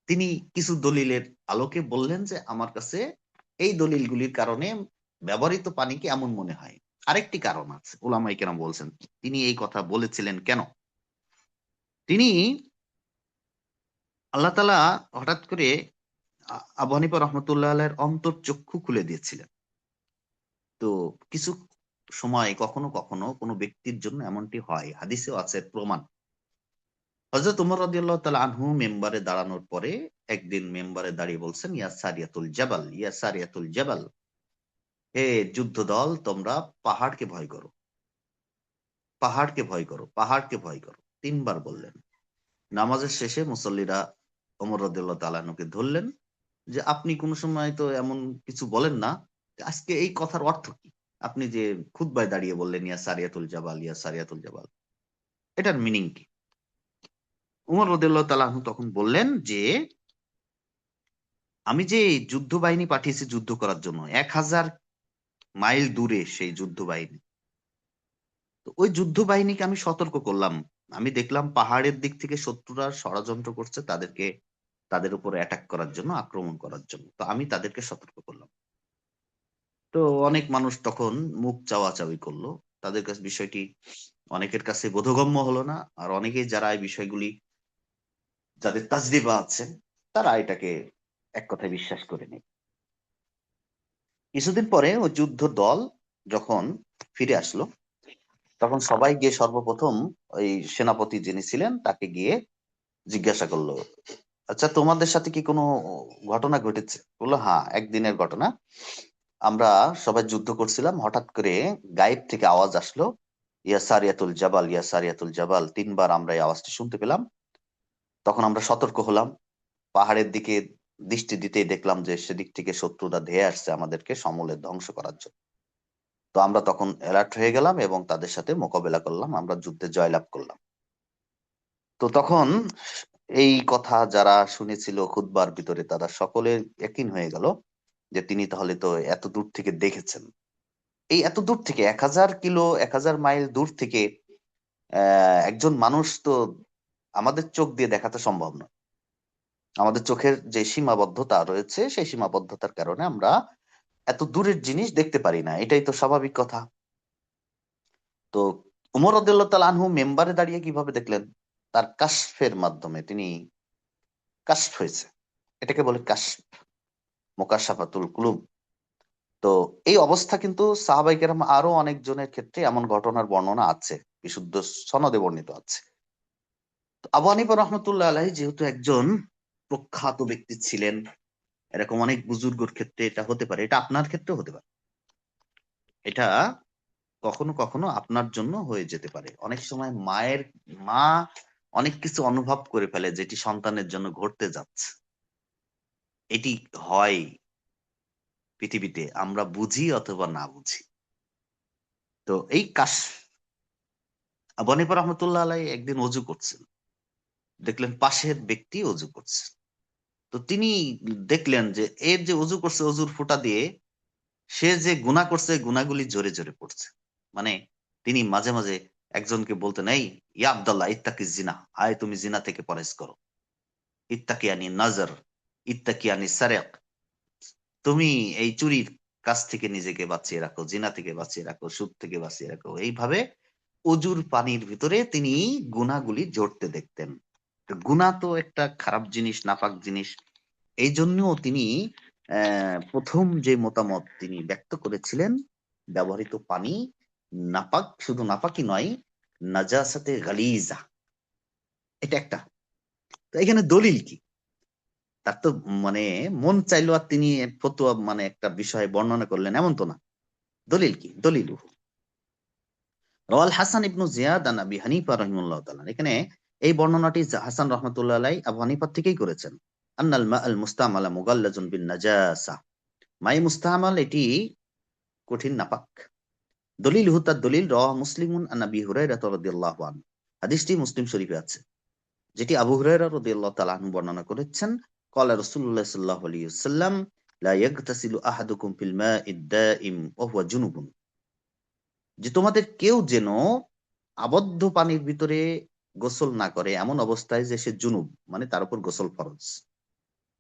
তিনি কিছু দলিলের আলোকে বললেন যে আমার কাছে এই দলিলগুলির কারণে ব্যবহৃত পানিকে এমন মনে হয়। আরেকটি কারণ আছে, ওলামায়ে কেরাম বলছেন তিনি এই কথা বলেছিলেন কেন। তিনি আল্লাহ তাআলা হঠাৎ করে আবু হানিফা রহমতুল্লাহ আলাইহির অন্তর্চক্ষু খুলে দিয়েছিলেন। তো কিছু সময় কখনো কখনো কোনো ব্যক্তির জন্য এমনটি হয়, হাদিসেও আছে প্রমাণ। হযরত ওমর রাদিয়াল্লাহু তাআলা আনহু মেম্বারে দাঁড়ানোর পরে একদিন মেম্বারে দাঁড়িয়ে বলছেন, ইয়া সারিয়াতুল জাবাল, ইয়া সারিয়াতুল জাবাল, হে যুদ্ধ দল, তোমরা পাহাড়কে ভয় করো, পাহাড়কে ভয় করো, পাহাড়কে ভয় করো, তিনবার বললেন। নামাজের শেষে মুসল্লিরা ওমর রাদিয়াল্লাহু তাআলা আনহুকে ধরলেন যে আপনি কোন সময় তো এমন কিছু বলেন না, আজকে এই কথার অর্থ কি? আপনি যে খুতবায় দাঁড়িয়ে বললেন ইয়া সারিয়াতুল জাবাল, ইয়া সারিয়াতুল জাবাল, এটার মিনিং কি? উমর রাদিয়াল্লাহু তাআলা আনহু তখন বললেন যে আমি যে যুদ্ধ বাহিনী পাঠিয়েছি যুদ্ধ করার জন্য, 1000 মাইল দূরে সেই যুদ্ধ বাহিনী, তো ওই যুদ্ধ বাহিনীকে আমি সতর্ক করলাম। আমি দেখলাম পাহাড়ের দিক থেকে শত্রুরা ষড়যন্ত্র করছে তাদেরকে, তাদের উপর অ্যাটাক করার জন্য, আক্রমণ করার জন্য, তো আমি তাদেরকে সতর্ক করলাম। তো অনেক মানুষ তখন মুখ চাওয়াচাওয়ি করলো, তাদের কাছে বিষয়টি অনেকের কাছে বোধগম্য হলো না, আর অনেকেই যারা এই বিষয়গুলি, যাদের তাজরিবা আছে, তারা এটাকে এক কথায় বিশ্বাস করে নেয়। কিছুদিন পরে ওই যুদ্ধ দল যখন ফিরে আসলো, তখন সবাই গিয়ে সর্বপ্রথম ওই সেনাপতি যিনি ছিলেন তাকে গিয়ে জিজ্ঞাসা করলো, আচ্ছা তোমাদের সাথে কি কোনো ঘটনা ঘটেছে? বললো হ্যাঁ, একদিনের ঘটনা। আমরা সবাই যুদ্ধ করছিলাম, হঠাৎ করে গায়েব থেকে আওয়াজ আসলো, ইয়া সারিয়াতুল জাবাল, ইয়া সারিয়াতুল জাবাল, তিনবার আমরা এই আওয়াজটি শুনতে পেলাম। তখন আমরা সতর্ক হলাম, পাহাড়ের দিকে দৃষ্টি দিতেই দেখলাম যে সেদিক থেকে শত্রুরা ধেয়ে আসছে আমাদেরকে সমূলে ধ্বংস করার জন্য। তো আমরা তখন অ্যালার্ট হয়ে গেলাম এবং তাদের সাথে মোকাবেলা করলাম, আমরা যুদ্ধে জয়লাভ করলাম। তো তখন এই কথা যারা শুনেছিল খুতবার ভিতরে, তারা সকলে ইয়াকিন হয়ে গেল যে তিনি তাহলে তো এত দূর থেকে দেখেছেন। এই এত দূর থেকে 1000 কিলো, 1000 মাইল দূর থেকে একজন মানুষ তো আমাদের চোখ দিয়ে দেখা তো সম্ভব নয়। আমাদের চোখের যে সীমাবদ্ধতা রয়েছে, সেই সীমাবদ্ধতার কারণে আমরা এত দূরের জিনিস দেখতে পারি না, এটাই তো স্বাভাবিক কথা। তো উমর রাদিয়াল্লাহু তাআলা আনহু মেম্বারে দাঁড়িয়ে কিভাবে দেখলেন? তার কাশফের মাধ্যমে তিনি কাশফ হয়েছে, এটাকে বলে কাশফ, মুকাশাফাতুল কুলুব। তো এই অবস্থা কিন্তু সাহাবায়ে কেরাম আরো অনেকজনের ক্ষেত্রে এমন ঘটনার বর্ণনা আছে, বিশুদ্ধ সনদে বর্ণিত আছে। তো আবু হানিফা রহমতুল্লাহ আলাইহি যেহেতু একজন প্রখ্যাত ব্যক্তি ছিলেন, এরকম অনেক বুজুর্গের ক্ষেত্রে এটা হতে পারে, এটা আপনার ক্ষেত্রেও হতে পারে, এটা কখনো কখনো আপনার জন্য হয়ে যেতে পারে। অনেক সময় মা অনেক কিছু অনুভব করে ফেলে যেটি সন্তানের জন্য ঘটতে যাচ্ছে। এটি হয় পৃথিবীতে, আমরা বুঝি অথবা না বুঝি। তো এই আবু হানিফা রহমতুল্লাহ আলাইহি একদিন অজু করছেন, দেখলেন পাশের ব্যক্তি অজু করছে। তো তিনি দেখলেন যে এর যে অজু করছে, অজুর ফোঁটা দিয়ে সে যে গুনাহ করছে, গুনাহগুলি জোরে জোরে পড়ছে। মানে তিনি মাঝে মাঝে একজনকে বলতেন, এই ইয়া আব্দুল্লাহ ইত্তাকি জিনা, আয় তুমি জিনা থেকে পরহেজ করো, ইত্তাকিয়ানি নজর, ইত্তাকিয়ানি সারেক, তুমি এই চুরির কাছ থেকে নিজেকে বাঁচিয়ে রাখো, জিনা থেকে বাঁচিয়ে রাখো, সুদ থেকে বাঁচিয়ে রাখো। এইভাবে অজুর পানির ভিতরে তিনি গুনাহগুলি ঝরতে দেখতেন। তো গুনাহ তো একটা খারাপ জিনিস, নাপাক জিনিস। এই জন্য তিনি প্রথম যে মতামত তিনি ব্যক্ত করেছিলেন, ব্যবহৃত পানি নাপাক, শুধু নাপাকই নয়, নাজাসাতে গালিজা, এটা একটা। তো এখানে দলিল কি? তার তো মানে মন চাইলো আর তিনি ফতোয়া, মানে একটা বিষয় বর্ণনা করলেন, এমন তো না। দলিল কি? দলিল রাওয়াল হাসান ইবনু জিয়াদ আন আবি হানিফা রাহিমাহুল্লাহ তাআলা, এখানে এই বর্ণনাটি হাসান রহমাতুল্লাহ আলাইহি আবু হানিফা থেকেই করেছেন। আন্নাল মা আল মুস্তামালা মুগাল্লাজুন বিন নাজাসা, মাই মুস্তামাল এটি কঠিন নাপাক। দলিল হুতার দলিল রাওয়াহ মুসলিমুন আন আবি হুরায়রা রাদিয়াল্লাহু আনহু, হাদিসটি মুসলিম শরীফে আছে, যেটি আবু হুরায়রা রাদিয়াল্লাহু তাআলা আনহু বর্ণনা করেছেন। ক্বালা রাসূলুল্লাহ সাল্লাল্লাহু আলাইহি ওয়াসাল্লাম লা ইয়াগতাসিলু আহাদুকুম ফিল মাইদ দাইম ওয়া হুয়া জুনুবুন, যে তোমাদের কেউ যেন আবদ্ধ পানির ভিতরে গোসল না করে এমন অবস্থায় যে সে জুনুব, মানে তার উপর গোসল ফরজ।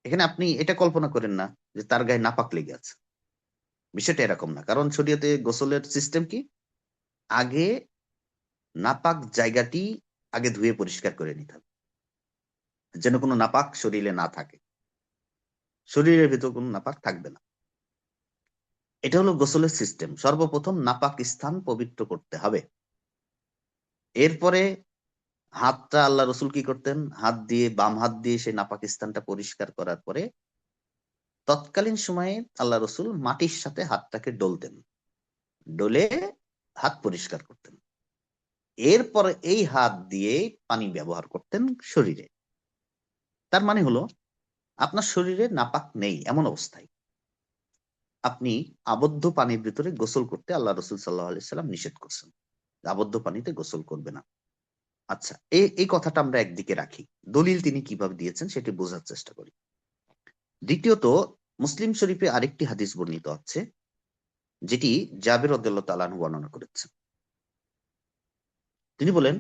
এখানে আপনি এটা কল্পনা করেন না যে তার গায়ে নাপাক লেগে আছে, বিষয়টা এরকম না। কারণ শরীয়তে গোসলের সিস্টেম কি, আগে নাপাক জায়গাটি আগে ধুয়ে পরিষ্কার করে নিতে হবে, যেন কোনো নাপাক শরীরে না থাকে, শরীরের ভিতর কোনো নাপাক থাকবে না। এটা হলো গোসলের সিস্টেম। সর্বপ্রথম নাপাক স্থান পবিত্র করতে হবে। এরপরে হাতটা, আল্লাহ রসুল কি করতেন, হাত দিয়ে, বাম হাত দিয়ে সেই নাপাক স্থানটা পরিষ্কার করার পরে তৎকালীন সময়ে আল্লাহ রসুল মাটির সাথে হাতটাকে ডলতেন, ডলে হাত পরিষ্কার করতেন। এরপরে এই হাত দিয়ে পানি ব্যবহার করতেন শরীরে। তার মানে হলো আপনার শরীরে নাপাক নেই এমন অবস্থায় আপনি আবদ্ধ পানির ভিতরে গোসল করতে আল্লাহ রসুল সাল্লাহ আলি সাল্লাম নিষেধ করছেন, আবদ্ধ পানিতে গোসল করবে না। আচ্ছা, এই কথাটা আমরা একদিকে রাখি, দলিল তিনি কিভাবে দিয়েছেন সেটি বোঝার চেষ্টা করি। দ্বিতীয়ত, মুসলিম শরীফে আরেকটি হাদিস বর্ণিত আছে, যেটি জাবের রাদিয়াল্লাহু তাআলা আনহু বর্ণনা করেছেন। তিনি বলেন,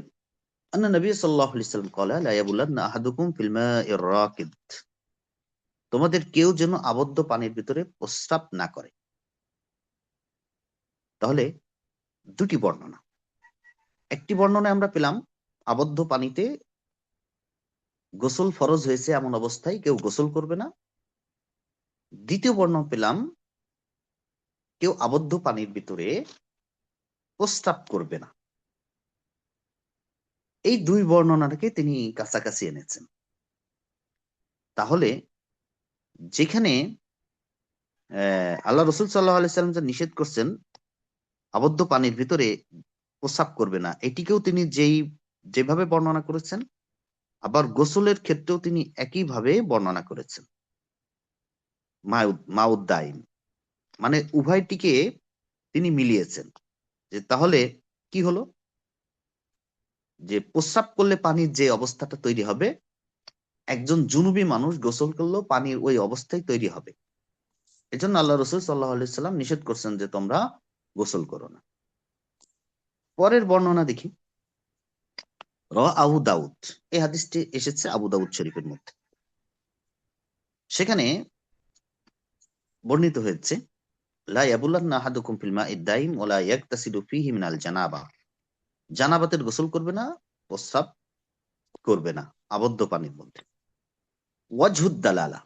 আন্না নবী সাল্লাল্লাহু আলাইহি ওয়াসাল্লাম ক্বালা লা ইয়াবুলান্না আহাদুকুম ফিল মাইর রাকিদ, তোমাদের কেউ যেন আবদ্ধ পানির ভিতরে প্রস্রাব না করে। তাহলে দুটি বর্ণনা, একটি বর্ণনায় আমরা পেলাম আবদ্ধ পানিতে গোসল ফরজ হয়েছে এমন অবস্থায় কেউ গোসল করবে না। দ্বিতীয় বর্ণনা পেলাম কেউ আবদ্ধ পানির ভিতরে প্রস্রাব করবে না। এই দুই বর্ণনাটাকে তিনি কাছাকাছি এনেছেন। তাহলে যেখানে আল্লাহ রসুল সাল্লাহ আলাইসাল্লাম যা নিষেধ করছেন আবদ্ধ পানির ভিতরে প্রস্রাব করবে না, এটিকেও তিনি যেভাবে বর্ণনা করেছেন, আবার গোসলের ক্ষেত্রেও তিনি একইভাবে বর্ণনা করেছেন। মাউদ্দাইন, মানে উভয়টিকে তিনি মিলিয়েছেন। যে তাহলে কি হলো, যে প্রস্রাব করলে পানির যে অবস্থাটা তৈরি হবে, একজন জুনুবী মানুষ গোসল করলেও পানির ওই অবস্থায় তৈরি হবে। এজন্য আল্লাহ রসুল সাল্লাহ আলাইহি সাল্লাম নিষেধ করছেন যে তোমরা গোসল করো না। পরের বর্ণনা দেখি, আবু দাউদ, এই হাদিসটি এসেছে আবু দাউদ শরীফের মধ্যে। সেখানে বর্ণিত হয়েছে, লা ইয়াবুলান্না আহাদুকুম ফিল মাইদ দাইম ওয়া লা ইয়াগতাসিলু ফীহি মিনাল জানাবা, জানাবাতের গোসল করবে না, প্রস্রাব করবে না আবদ্ধ পানির মধ্যে। ওয়াজহুদ দালালা,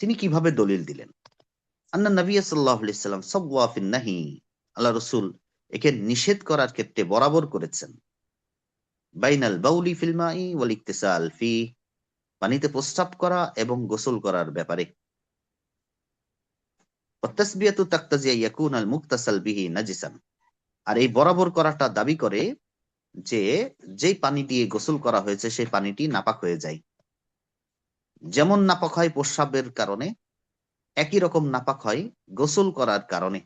তিনি কিভাবে দলিল দিলেন, আন্না নবী সাল্লাল্লাহু আলাইহি সাল্লাম সাওয়া ফিন নাহি, আল্লাহ রাসূল একে নিষেধ করার ক্ষেত্রে বরাবর করেছেন, বাইনাল বাউলি ফিল মাই ওয়াল ইকতিসাল ফি, পানিতে প্রস্রাব করা এবং গোসল করার ব্যাপারে। ওয়াতাসবিয়াতু তাকতাজি আন ইয়াকুনা আল মুকতাসাল বিহি নাজিসান, আর এই বরাবর করাটা দাবি করে যে যেই পানি দিয়ে গোসল করা হয়েছে সেই পানিটি নাপাক হয়ে যায়। যেমন নাপাক হয় প্রস্রাবের কারণে, একই রকম নাপাক হয় গোসল করার কারণে।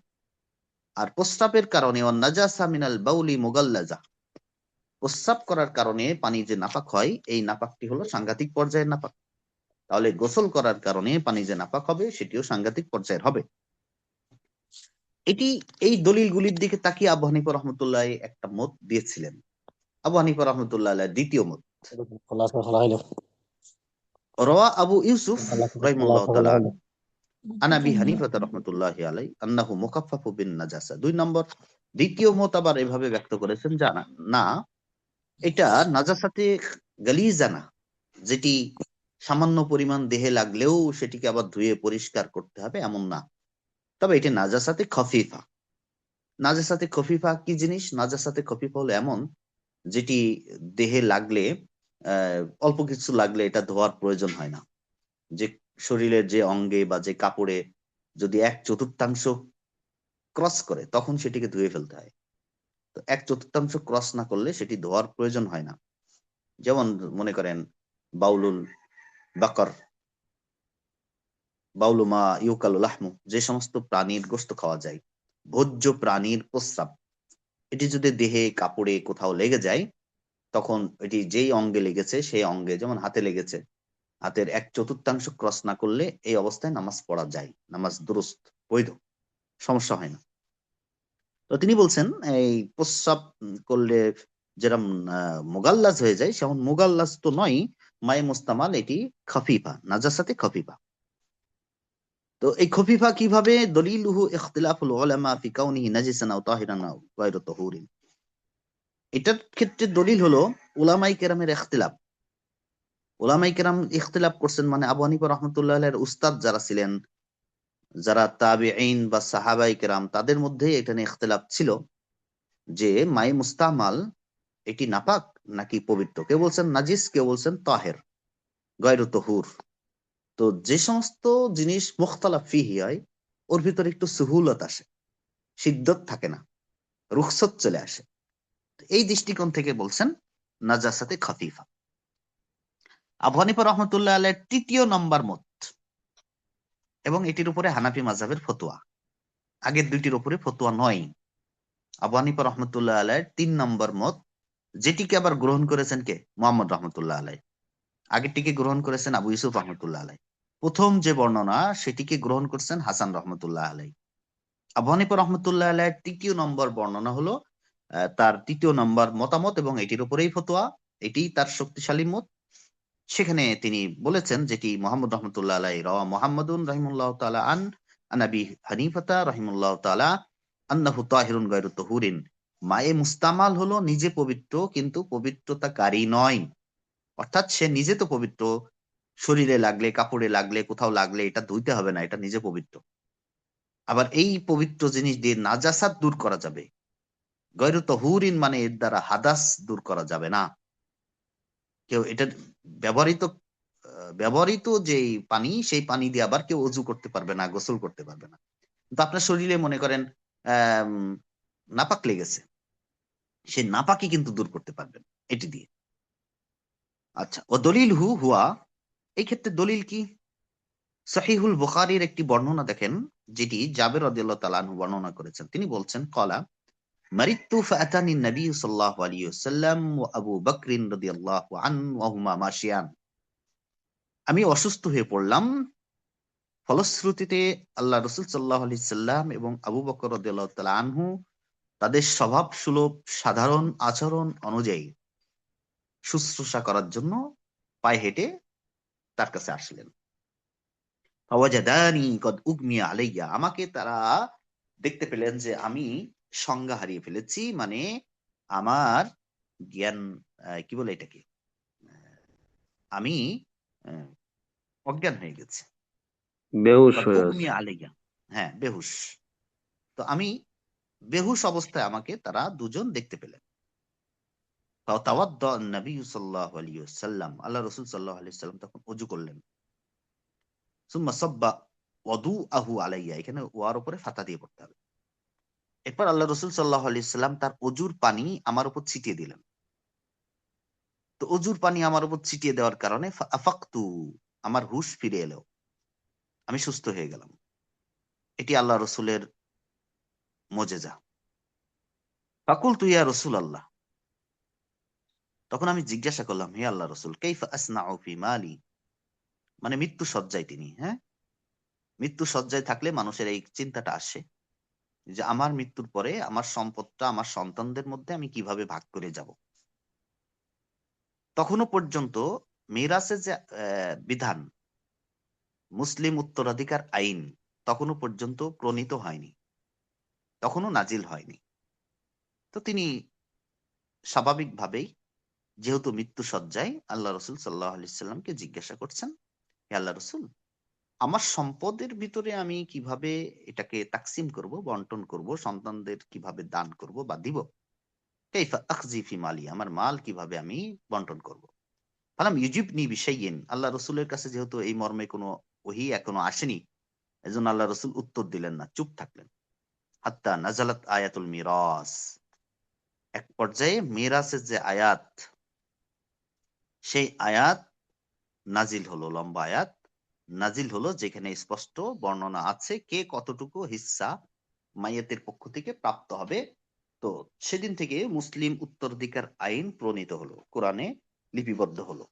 আর প্রস্রাবের কারণে নাজাসা মিনাল বাউলি মুগাল্লাজা, প্রস্রাব করার কারণে পানি যে নাপাক হয় এই নাপাকটি হলো সাংঘাতিক পর্যায়ের নাপাক। তাহলে গোসল করার কারণে পানি যে নাপাক হবে সেটিও সাংঘাতিক পর্যায়ের হবে। এই দলিলগুলির দিকে তাকিয়ে আবু হানিফা রহমতুল্লাহ একটা মত দিয়েছিলেন। আবু হানিফা রহমতুল্লাহ দ্বিতীয় মত, রাওয়া আবু ইউসুফ রাহিমাহুল্লাহ তাআলা আন আবি হানিফা রাহমাতুল্লাহি আলাইহি আন্নাহু মুকাফফাফু বিন নাজাসা। দুই নম্বর, দ্বিতীয় মত আবার এভাবে ব্যক্ত করেছেন, জানা না এটা নাজাসাতে গালিজা না, যেটি সামান্য পরিমাণ দেহে লাগলেও সেটিকে আবার ধুয়ে পরিষ্কার করতে হবে এমন না, তবে এটি নাজাসাতে খফিফা। নাজাসাতে খফিফা কি জিনিস? নাজাসাতে খফিফা হলো এমন যেটি দেহে লাগলে অল্প কিছু লাগলে এটা ধোয়ার প্রয়োজন হয় না। যে শরীরের যে অঙ্গে বা যে কাপড়ে যদি 1/4 ক্রস করে তখন সেটিকে ধুয়ে ফেলতে হয়। তো 1/4 ক্রস না করলে সেটি ধোয়ার প্রয়োজন হয় না। যেমন মনে করেন বাউলুল বাকর, বাউলুমা ইউকালু লাহমু, যে সমস্ত প্রাণীর গোশত খাওয়া যায়, ভোজ্য প্রাণীর প্রস্রাব, এটি যদি দেহে কাপড়ে কোথাও লেগে যায়, তখন এটি যেই অঙ্গে লেগেছে সেই অঙ্গে, যেমন হাতে লেগেছে, হাতের 1/4 ক্রস না করলে এই অবস্থায় নামাজ পড়া যায়, নামাজ দুরুস্ত, বৈধ, সমস্যা হয় না। তো তিনি বলছেন এই প্রস্রাব করলে যেরকম মুগাল্লাজ হয়ে যায়, সেমন মুগাল্লাজ তো নয়, মায়ে মুস্তামাল, এটি খফিফা, নাজাসাতে খফিফা। তো এই খফিফা কিভাবে? দলিলুহু ইখতিলাফুল উলামা ফি কাউনিহি নাজিসান আও তাহিরান আও গায়রু তাহুরিন। এটার ক্ষেত্রে দলিল হলো উলামায়ে কেরামের ইখতিলাফ। উলামায়ে কেরাম ইখতিলাফ করছেন, মানে আবু হানিফা রাহমাতুল্লাহ আলাইহির উস্তাদ যারা ছিলেন, যারা তাবিঈন বা সাহাবায়ে কেরাম, তাদের মধ্যে এটা নিয়ে ইখতিলাফ ছিল যে মায়ে মুস্তামাল এটি নাপাক নাকি পবিত্র। কেউ বলছেন নাজিস, কেউ বলছেন তাহের, গায়রু তহুর। তো যে সমস্ত জিনিস মুখতালাফ ফিহি হয়, ওর ভিতরে একটু সুহুলত আসে, সিদ্ধত থাকে না, রুখসত চলে আসে। এই দৃষ্টিকোণ থেকে বলছেন নাজাসাতে খাফিফা। আবু হানিফা রহমতুল্লাহ আলাইহির ৩য় নম্বর মত, এবং এটির উপরে হানাফি মাযহাবের ফতোয়া, আগের দুইটির উপরে ফতোয়া নয়। আবু হানিফা রহমতুল্লাহ আলাইহির ৩ নম্বর মত, যেটিকে আবার গ্রহণ করেছেন কে? মুহাম্মদ রহমতুল্লাহ আলাইহি। আগেরটিকে গ্রহণ করেছেন আবু ইউসুফ রহমতুল্লাহ আলাইহি। প্রথম যে বর্ণনা সেটিকে গ্রহণ করছেন হাসান রহমতুল্লাহ আলাইহি। আবু হানিফা রহমতুল্লাহ আলাইহির ৩য় নম্বর বর্ণনা হলো তার ৩য় নম্বর মতামত, এবং এটির উপরেই ফতোয়া, এটি তার শক্তিশালী মত। সেখানে তিনি বলেছেন, যেটি মোহাম্মদ রহমতুল্লাহ আলাইহি রাওয়া মুহাম্মাদুন রাহিমাহুল্লাহ তাআলা আন আবি হানিফাতা রাহিমাহুল্লাহ তাআলা আন্নাহু তাহিরুন গায়রু তাহুরিন। মায়ে মুস্তামাল হলো নিজে পবিত্র কিন্তু পবিত্রতাকারী নয়, অর্থাৎ সে নিজে তো পবিত্র, শরীরে লাগলে, কাপড়ে লাগলে, কোথাও লাগলে এটা ধুইতে হবে না, এটা নিজে পবিত্র। আবার এই পবিত্র জিনিস দিয়ে নাজাসাত দূর করা যাবে। গয়রু তাহুরিন মানে এর দ্বারা হাদাস দূর করা যাবে না। কেউ এটা ব্যবহৃত ব্যবহৃত যে পানি, সেই পানি দিয়ে আবার কেউ অজু করতে পারবে না, গোসল করতে পারবে না। কিন্তু আপনার শরীরে মনে করেন আহ নাপাক লেগেছে, সে নাপাকি কিন্তু দূর করতে পারবেন এটি দিয়ে। আচ্ছা, ও দলিল হুয়া, এই ক্ষেত্রে দলিল কি? সহিহুল বুখারীর একটি বর্ণনা দেখেন, যেটি জাবের রাদিয়াল্লাহু তাআলা আনহু বর্ণনা করেছেন। তিনি বলছেন, ক্বালা মারিতু ফাআতানি নবী সাল্লাল্লাহু আলাইহি ওয়াসাল্লাম ওয়া আবু বকর রাদিয়াল্লাহু আনহু ওয়া হুমা মাশিয়ান। আমি অসুস্থ হয়ে পড়লাম, ফলশ্রুতিতে আল্লাহ রাসূল সাল্লাল্লাহু আলাইহি সাল্লাম এবং আবু বকর রাদিয়াল্লাহু তাআলা আনহু তাদের স্বভাব সুলভ সাধারণ আচরণ অনুযায়ী শুশ্রূষা করার জন্য পায়ে হেঁটে তার কাছে আসলেন। ফাওয়াজাদানি কদ উগমিয়া আলাইয়া, আমাকে তারা দেখতে পেলেন যে আমি সংজ্ঞা হারিয়ে ফেলেছি, মানে আমার জ্ঞান, কি বলে এটাকে, আমি আহ, অজ্ঞান হয়ে গেছি। বেহুশ কদ হয়ে আছে। উগমিয়া আলাইয়া, হ্যাঁ বেহুশ। তো আমি বেহুশ অবস্থায় আমাকে তারা দুজন দেখতে পেলেন। ফাতাওয়াদ্দা নবী সাল্লাল্লাহু আলাইহি ওয়াসাল্লাম, আল্লাহ রাসূল সাল্লাল্লাহু আলাইহি ওয়াসাল্লাম তখন ওযু করলেন। সুম্মা সাব্বা ওয়াদুআহু আলাইয়া, এখানে ওয়ার উপরে ফাতা দিয়ে পড়তে হবে। এরপর আল্লাহ রসুল সাল্লাহ আলি সাল্লাম তার অজুর পানি আমার উপর ছিটিয়ে দিলেন। তো অজুর পানি আমার উপর ছিটিয়ে দেওয়ার কারণে আফাকতু, আমার হুশ ফিরে এলো, আমি সুস্থ হয়ে গেলাম। এটি আল্লাহ রসুলের মোজেজা। ফাকুলতু ইয়া রসুল আল্লাহ, তখন আমি জিজ্ঞাসা করলাম, হে আল্লাহ রসুল, কাইফা আসনাউ ফি মালি, মানে মৃত্যু সজ্জায় তিনি, হ্যাঁ, মৃত্যু সজ্জায় থাকলে মানুষের এই চিন্তাটা আসে যে আমার মৃত্যুর পরে আমার সম্পদটা আমার সন্তানদের মধ্যে আমি কিভাবে ভাগ করে যাব। তখনও পর্যন্ত মিরাসের যে বিধান, মুসলিম উত্তরাধিকার আইন, তখনও পর্যন্ত প্রণীত হয়নি, তখনও নাজিল হয়নি। তো তিনি স্বাভাবিকভাবেই, যেহেতু মৃত্যু সজ্জায়, আল্লাহ রসুল সাল্লাহ আলি সাল্লামকে জিজ্ঞাসা করছেন, হে আল্লাহ রসুল, আমার সম্পদের ভিতরে আমি কিভাবে এটাকে তাকসিম করব, বন্টন করব, সন্তানদের কিভাবে দান করব বা দিব, কাইফা আখজি ফি মালি, আমার মাল কিভাবে আমি বন্টন করব। ফালাম ইউজিবনি বিশাইইন, আল্লাহ রসুলের কাছে যেহেতু এই মর্মে কোনো ওহী এখনো আসেনি, এজন্য আল্লাহ রসুল উত্তর দিলেন না, চুপ থাকলেন। হাত্তা নাজালাত আয়াতুল মিরাস, এক পর্যায়ে মিরাসের যে আয়াত, সেই আয়াত নাজিল হলো, লম্বা আয়াত। নাজিল হলো, যেখানে স্পষ্ট বর্ণনা আছে কে কতটুকু হিস্সা মাইয়াতের পক্ষ থেকে প্রাপ্ত হবে। তো সেদিন থেকে মুসলিম উত্তরাধিকার আইন প্রণীত হলো, কোরআনে লিপিবদ্ধ হলো।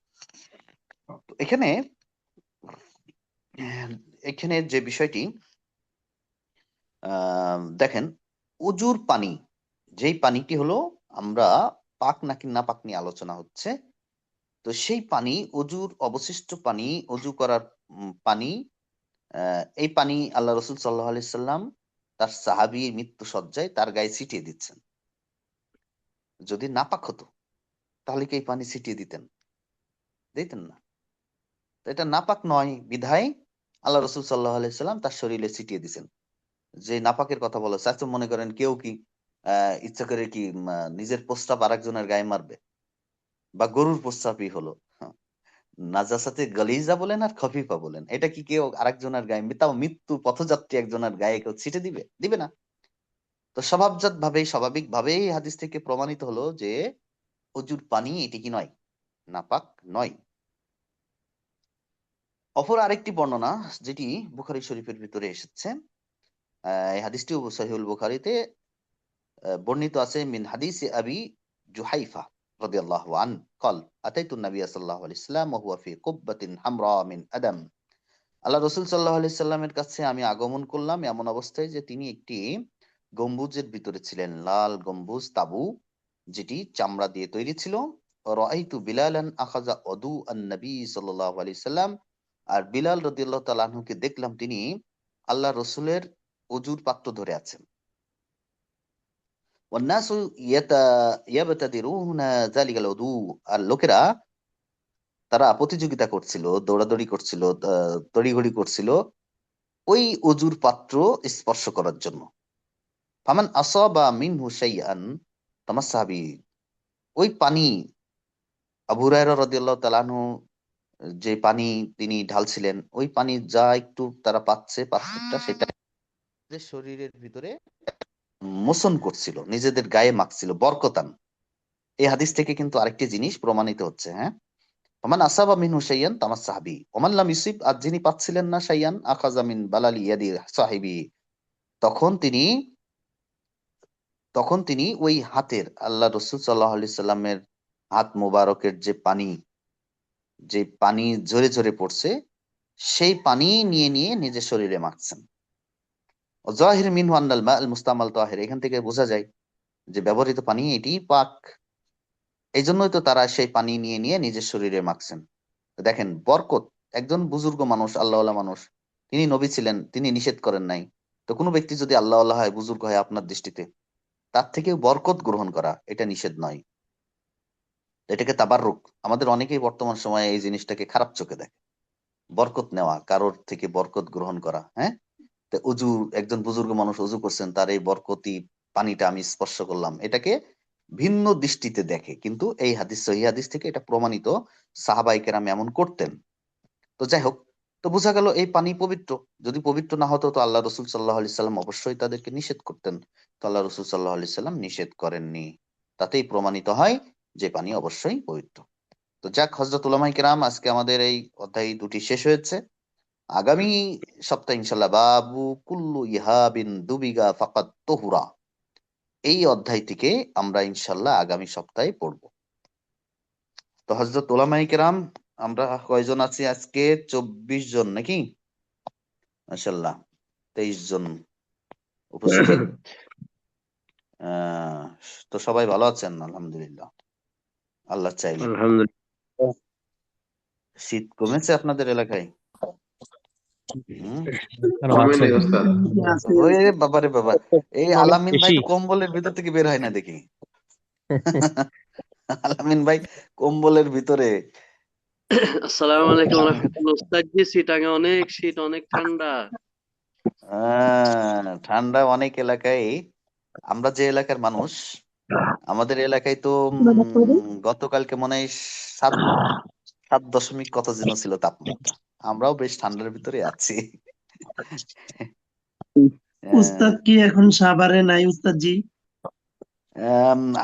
তো এখানে এখানে যে বিষয়টি দেখেন, অজুর পানি, যেই পানিটি হলো, আমরা পাক নাকি না পাক নিয়ে আলোচনা হচ্ছে। তো সেই পানি, অজুর অবশিষ্ট পানি, অজু করার পানি, এই পানি আল্লাহ রসুল সাল্লাহ আলি সাল্লাম তার সাহাবী মৃত্যু সজ্জায় তার গায়ে ছিটিয়ে দিচ্ছেন। যদি নাপাক হতো তাহলে কি এই পানি ছিটিয়ে দিতেন? দিতেন না। তো এটা নাপাক নয় বিধায় আল্লাহ রসুল সাল্লাহ আলি সাল্লাম তার শরীরে ছিটিয়ে দিচ্ছেন। যে নাপাকের কথা বলা হচ্ছে, মনে করেন কেউ কি ইচ্ছা করে কি নিজের প্রস্রাব আরেকজনের গায়ে মারবে? বা গরুর প্রস্রাবই হলো, হ্যাঁ, নাজাসাতে গালিজা বলেন আর খফিফা বলেন, এটা কি কেউ আরেকজনের গায়ে, তাও মৃত্যু পথযাত্রী একজনের গায়ে কেউ ছিটে দিবে? দিবে না। তো স্বাভাবিক ভাবেই হাদিস থেকে প্রমাণিত হলো যে অজুর পানি এটি কি নয়, নাপাক নয়। অপর আরেকটি বর্ণনা যেটি বুখারী শরীফের ভিতরে এসেছে, এই হাদিসটি সহিহুল বুখারীতে বর্ণিত আছে, মিন হাদিসে আবি জুহাইফা রাদিয়াল্লাহু আন قال اتيت النبي صلى الله عليه وسلم وهو في قبة حمراء من ادم। আল্লাহ রাসূল সাল্লাল্লাহু আলাইহি সাল্লামের কাছে আমি আগমন করলাম এমন অবস্থায় যে তিনি একটি গম্বুজের ভিতরে ছিলেন, লাল গম্বুজ তাবু, যেটি চামড়া দিয়ে তৈরি ছিল। রাআইতু বিলালান আখাযা উদু আন-নবী সাল্লাল্লাহু আলাইহি সাল্লাম, আর বিলাল রাদিয়াল্লাহু তাআলা আনহুকে দেখলাম তিনি আল্লাহ রাসূলের ওযুর পাত্র ধরে আছেন। ওয়ান্নাসু ইয়াবতাদিরুনা যালিকাল উদু, আর লোকেরা তারা প্রতিযোগিতা করছিল, দৌড়াদৌড়ি করছিল, তড়িঘড়ি করছিল ওই অজুর পাত্র স্পর্শ করার জন্য। ফামান আসাবা মিনহু শাইআন তামাসসাহা বিহি, ওই পানি, আবু হুরায়রা রাদিয়াল্লাহু তাআলা আনহু যে পানি তিনি ঢালছিলেন, ওই পানি যা একটু তারা পাচ্ছে, পাত্রটা সেটা নিজের শরীরের ভিতরে মোচন করছিল, নিজেদের গায়ে মাখছিল, বরকতান। এই হাদিস থেকে কিন্তু আরেকটি জিনিস প্রমাণিত হচ্ছে, হ্যাঁ, ওমান আসাবা মিনহু শাইয়ান তামাসসাহা বিহি ওমান লাম ইউসিব, আর যিনি পাচ্ছিলেন না শাইয়ান আখাযা মিন বালালি ইয়াদি সাহিবি, তখন তিনি তখন তিনি ওই হাতের, আল্লাহ রসুল সাল্লাল্লাহু আলাইহি সাল্লামের হাত মোবারকের যে পানি ঝরে ঝরে পড়ছে, সেই পানি নিয়ে নিয়ে নিজের শরীরে মাখছেন। জাহির মিনহু আন্নাল মা আল মুস্তামাল তাহির, এখান থেকে বোঝা যায় যে ব্যবহৃত পানি এটি পাক। এই জন্যই তো তারা সেই পানি নিয়ে নিয়ে নিজের শরীরে মাখছেন। তো দেখেন বরকত, একজন বুজুর্গ মানুষ, আল্লাহওয়ালা মানুষ, তিনি নবী ছিলেন, তিনি নিষেধ করেন নাই। তো কোনো ব্যক্তি যদি আল্লাহওয়ালা হয়, বুজুর্গ হয় আপনার দৃষ্টিতে, তার থেকে বরকত গ্রহণ করা এটা নিষেধ নয়, এটাকে তাবাররুক। আমাদের অনেকেই বর্তমান সময়ে এই জিনিসটাকে খারাপ চোখে দেখে। বরকত নেওয়া, কারোর থেকে বরকত গ্রহণ করা, হ্যাঁ, তো উজু, একজন বুজুর্গ মানুষ উজু করছেন, তার এই বরকতি পানিটা আমি স্পর্শ করলাম, এটাকে ভিন্ন দৃষ্টিতে দেখে। কিন্তু এই হাদিস, সহিহ হাদিস থেকে এটা প্রমাণিত, সাহাবায়ে কেরাম এমন করতেন। তো যাই হোক, তো বোঝা গেল এই পানি পবিত্র। যদি পবিত্র না হতো তো আল্লাহ রসুল সাল্লাহ আলি সাল্লাম অবশ্যই তাদেরকে নিষেধ করতেন। তো আল্লাহ রসুল সাল্লাহ আলি সাল্লাম নিষেধ করেননি, তাতেই প্রমাণিত হয় যে পানি অবশ্যই পবিত্র। তো যাক, হযরত উলামায়ে কেরাম, আজকে আমাদের এই অধ্যায় দুটি শেষ হয়েছে। আগামী সপ্তাহে ইনশাল্লাহ বাবু কুল্লু ইহাবিন দুবিগা ফাকাত তহুরা, এই অধ্যায়টিকে আমরা ইনশাল্লাহ আগামী সপ্তাহে পড়ব। তো হযরত উলামায়ে কেরাম, আমরা কয়জন আছি আজকে? 24 জন নাকি? মাশাআল্লাহ, 23 জন উপস্থিত। আহ তো সবাই ভালো আছেন? আলহামদুলিল্লাহ, আল্লাহ চাইলে। আলহামদুলিল্লাহ। শীত কমেছে আপনাদের এলাকায়? কমে নেই ওস্তাদ। ওরে বাবারে বাবা, এই অনেক আলামিন ভাই বেশি। তো কম্বলের ভিতর থেকে বের হয় না দেখি। আলামিন ভাই কম্বলের ভিতরে। আসসালামু আলাইকুম রাহমাতুল্লাহ। ওস্তাদ জি, চিটাগাং অনেক শীত, অনেক ঠান্ডা। ঠান্ডা অনেক এলাকায়। আমরা যে এলাকার মানুষ, আমাদের এলাকায় তো গতকালকে মনে হয় 7.7 কত যেন ছিল তাপমাত্রা। আমরাও বেশ ঠান্ডার ভিতরে আছি। উস্তাদ কি এখন সাভারে নাই উস্তাদ জি?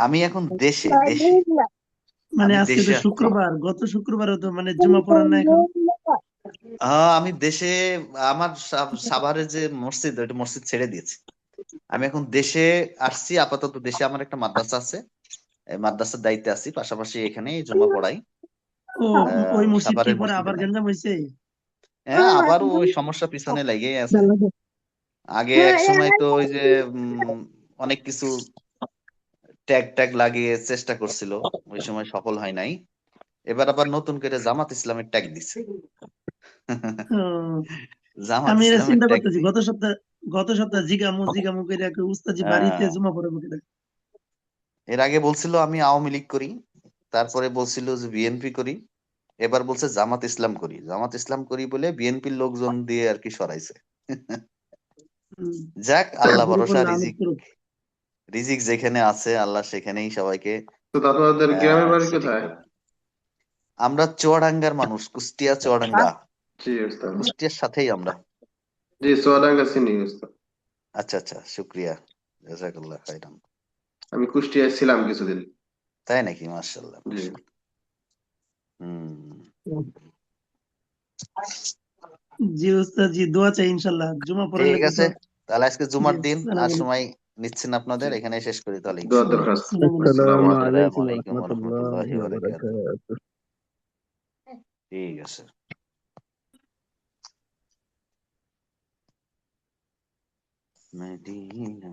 আমি এখন দেশে দেশে মানে আমি আজকে দেশে তো আছি। শুক্রবার, গত শুক্রবারও তো মানে জুমা পড়ার না এখন? আমি দেশে আমার সাভারে যে মসজিদ ওইটা মসজিদ ছেড়ে দিয়েছি। আমি এখন দেশে আসছি, আপাতত দেশে আমার একটা মাদ্রাসা আছে, এই মাদ্রাসার দায়িত্বে আছি, পাশাপাশি এখানে জুমা পড়াই ও, ওই মসজিদ কি সাভারের পরে মসজিদে আবার নাই। গ্যাঞ্জাম হয়েছে? হ্যাঁ, আবারও ওই সমস্যা পিছনে লেগেই আছে। আগে এক সময় তো ওই যে অনেক কিছু ট্যাগ ট্যাগ লাগিয়ে চেষ্টা করছিল, ওই সময় সফল হয় নাই। এবার আবার নতুন করে জামাত ইসলামের ট্যাগ দিছে। ও, জামাত আমি এটা ইসলামের চিন্তা ট্যাগ করতেছি, দিয়ে গত সপ্তাহ জিগামু করে উস্তাদজি বাড়িতে আহ, জমা পড়ে বকে। এর আগে বলছিল আমি আওয়ামী লীগ করি, তারপরে বলছিল যে বিএনপি করি, এবার বলছে জামাত ইসলাম করি। জামাত ইসলাম করি বলে বিএনপির লোকজন দিয়ে আর কি সরাইছে। যাক, আল্লাহ আল্লাহর উপর ভরসা, লানত রিজিক করুক। রিজিক যেখানে আছে আল্লাহ সেখানেই সবাইকে তো আপনাদের গ্রামের বাড়ি সঠিক কোথায়? করে। আমরা চুয়াডাঙ্গার মানুষ, কুষ্টিয়া চুয়াডাঙ্গা, জি ওস্তাদ। কুষ্টিয়ার সাথেই আমরা। জি চুয়াডাঙ্গা চিনি ওস্তাদ। আচ্ছা আচ্ছা, শুক্রিয়া, জাযাকাল্লাহ খাইরান। আমি কুষ্টিয়ায় ছিলাম কিছুদিন। তাই নাকি? মাশাআল্লাহ জি। মাশাআল্লাহ। হুম। জি উস্তাদজি, দোয়া চাই ইনশাল্লাহ, জুমা পড়ার ঠিক লাগে আছে, তো। তাহলে আজকে জি, জুমার দিন আর আসসালামু আলাইকুম। সময় নিচ্ছেন আপনাদের, জি এখানে শেষ করি তাহলে দোয়া ইনশাআল্লাহ। দরখাস্ত। আসসালামু আলাইকুম। আসসালামু আসসালামু আলাইকুম। আসসালামু আলাইকুম আলাইকুম ওয়া রাহমাতুল্লাহি রহমতুল্লাহি ওয়া ওয়া বারাকাতুহু। বারাকাতুহু। ঠিক আছে। মদিনা।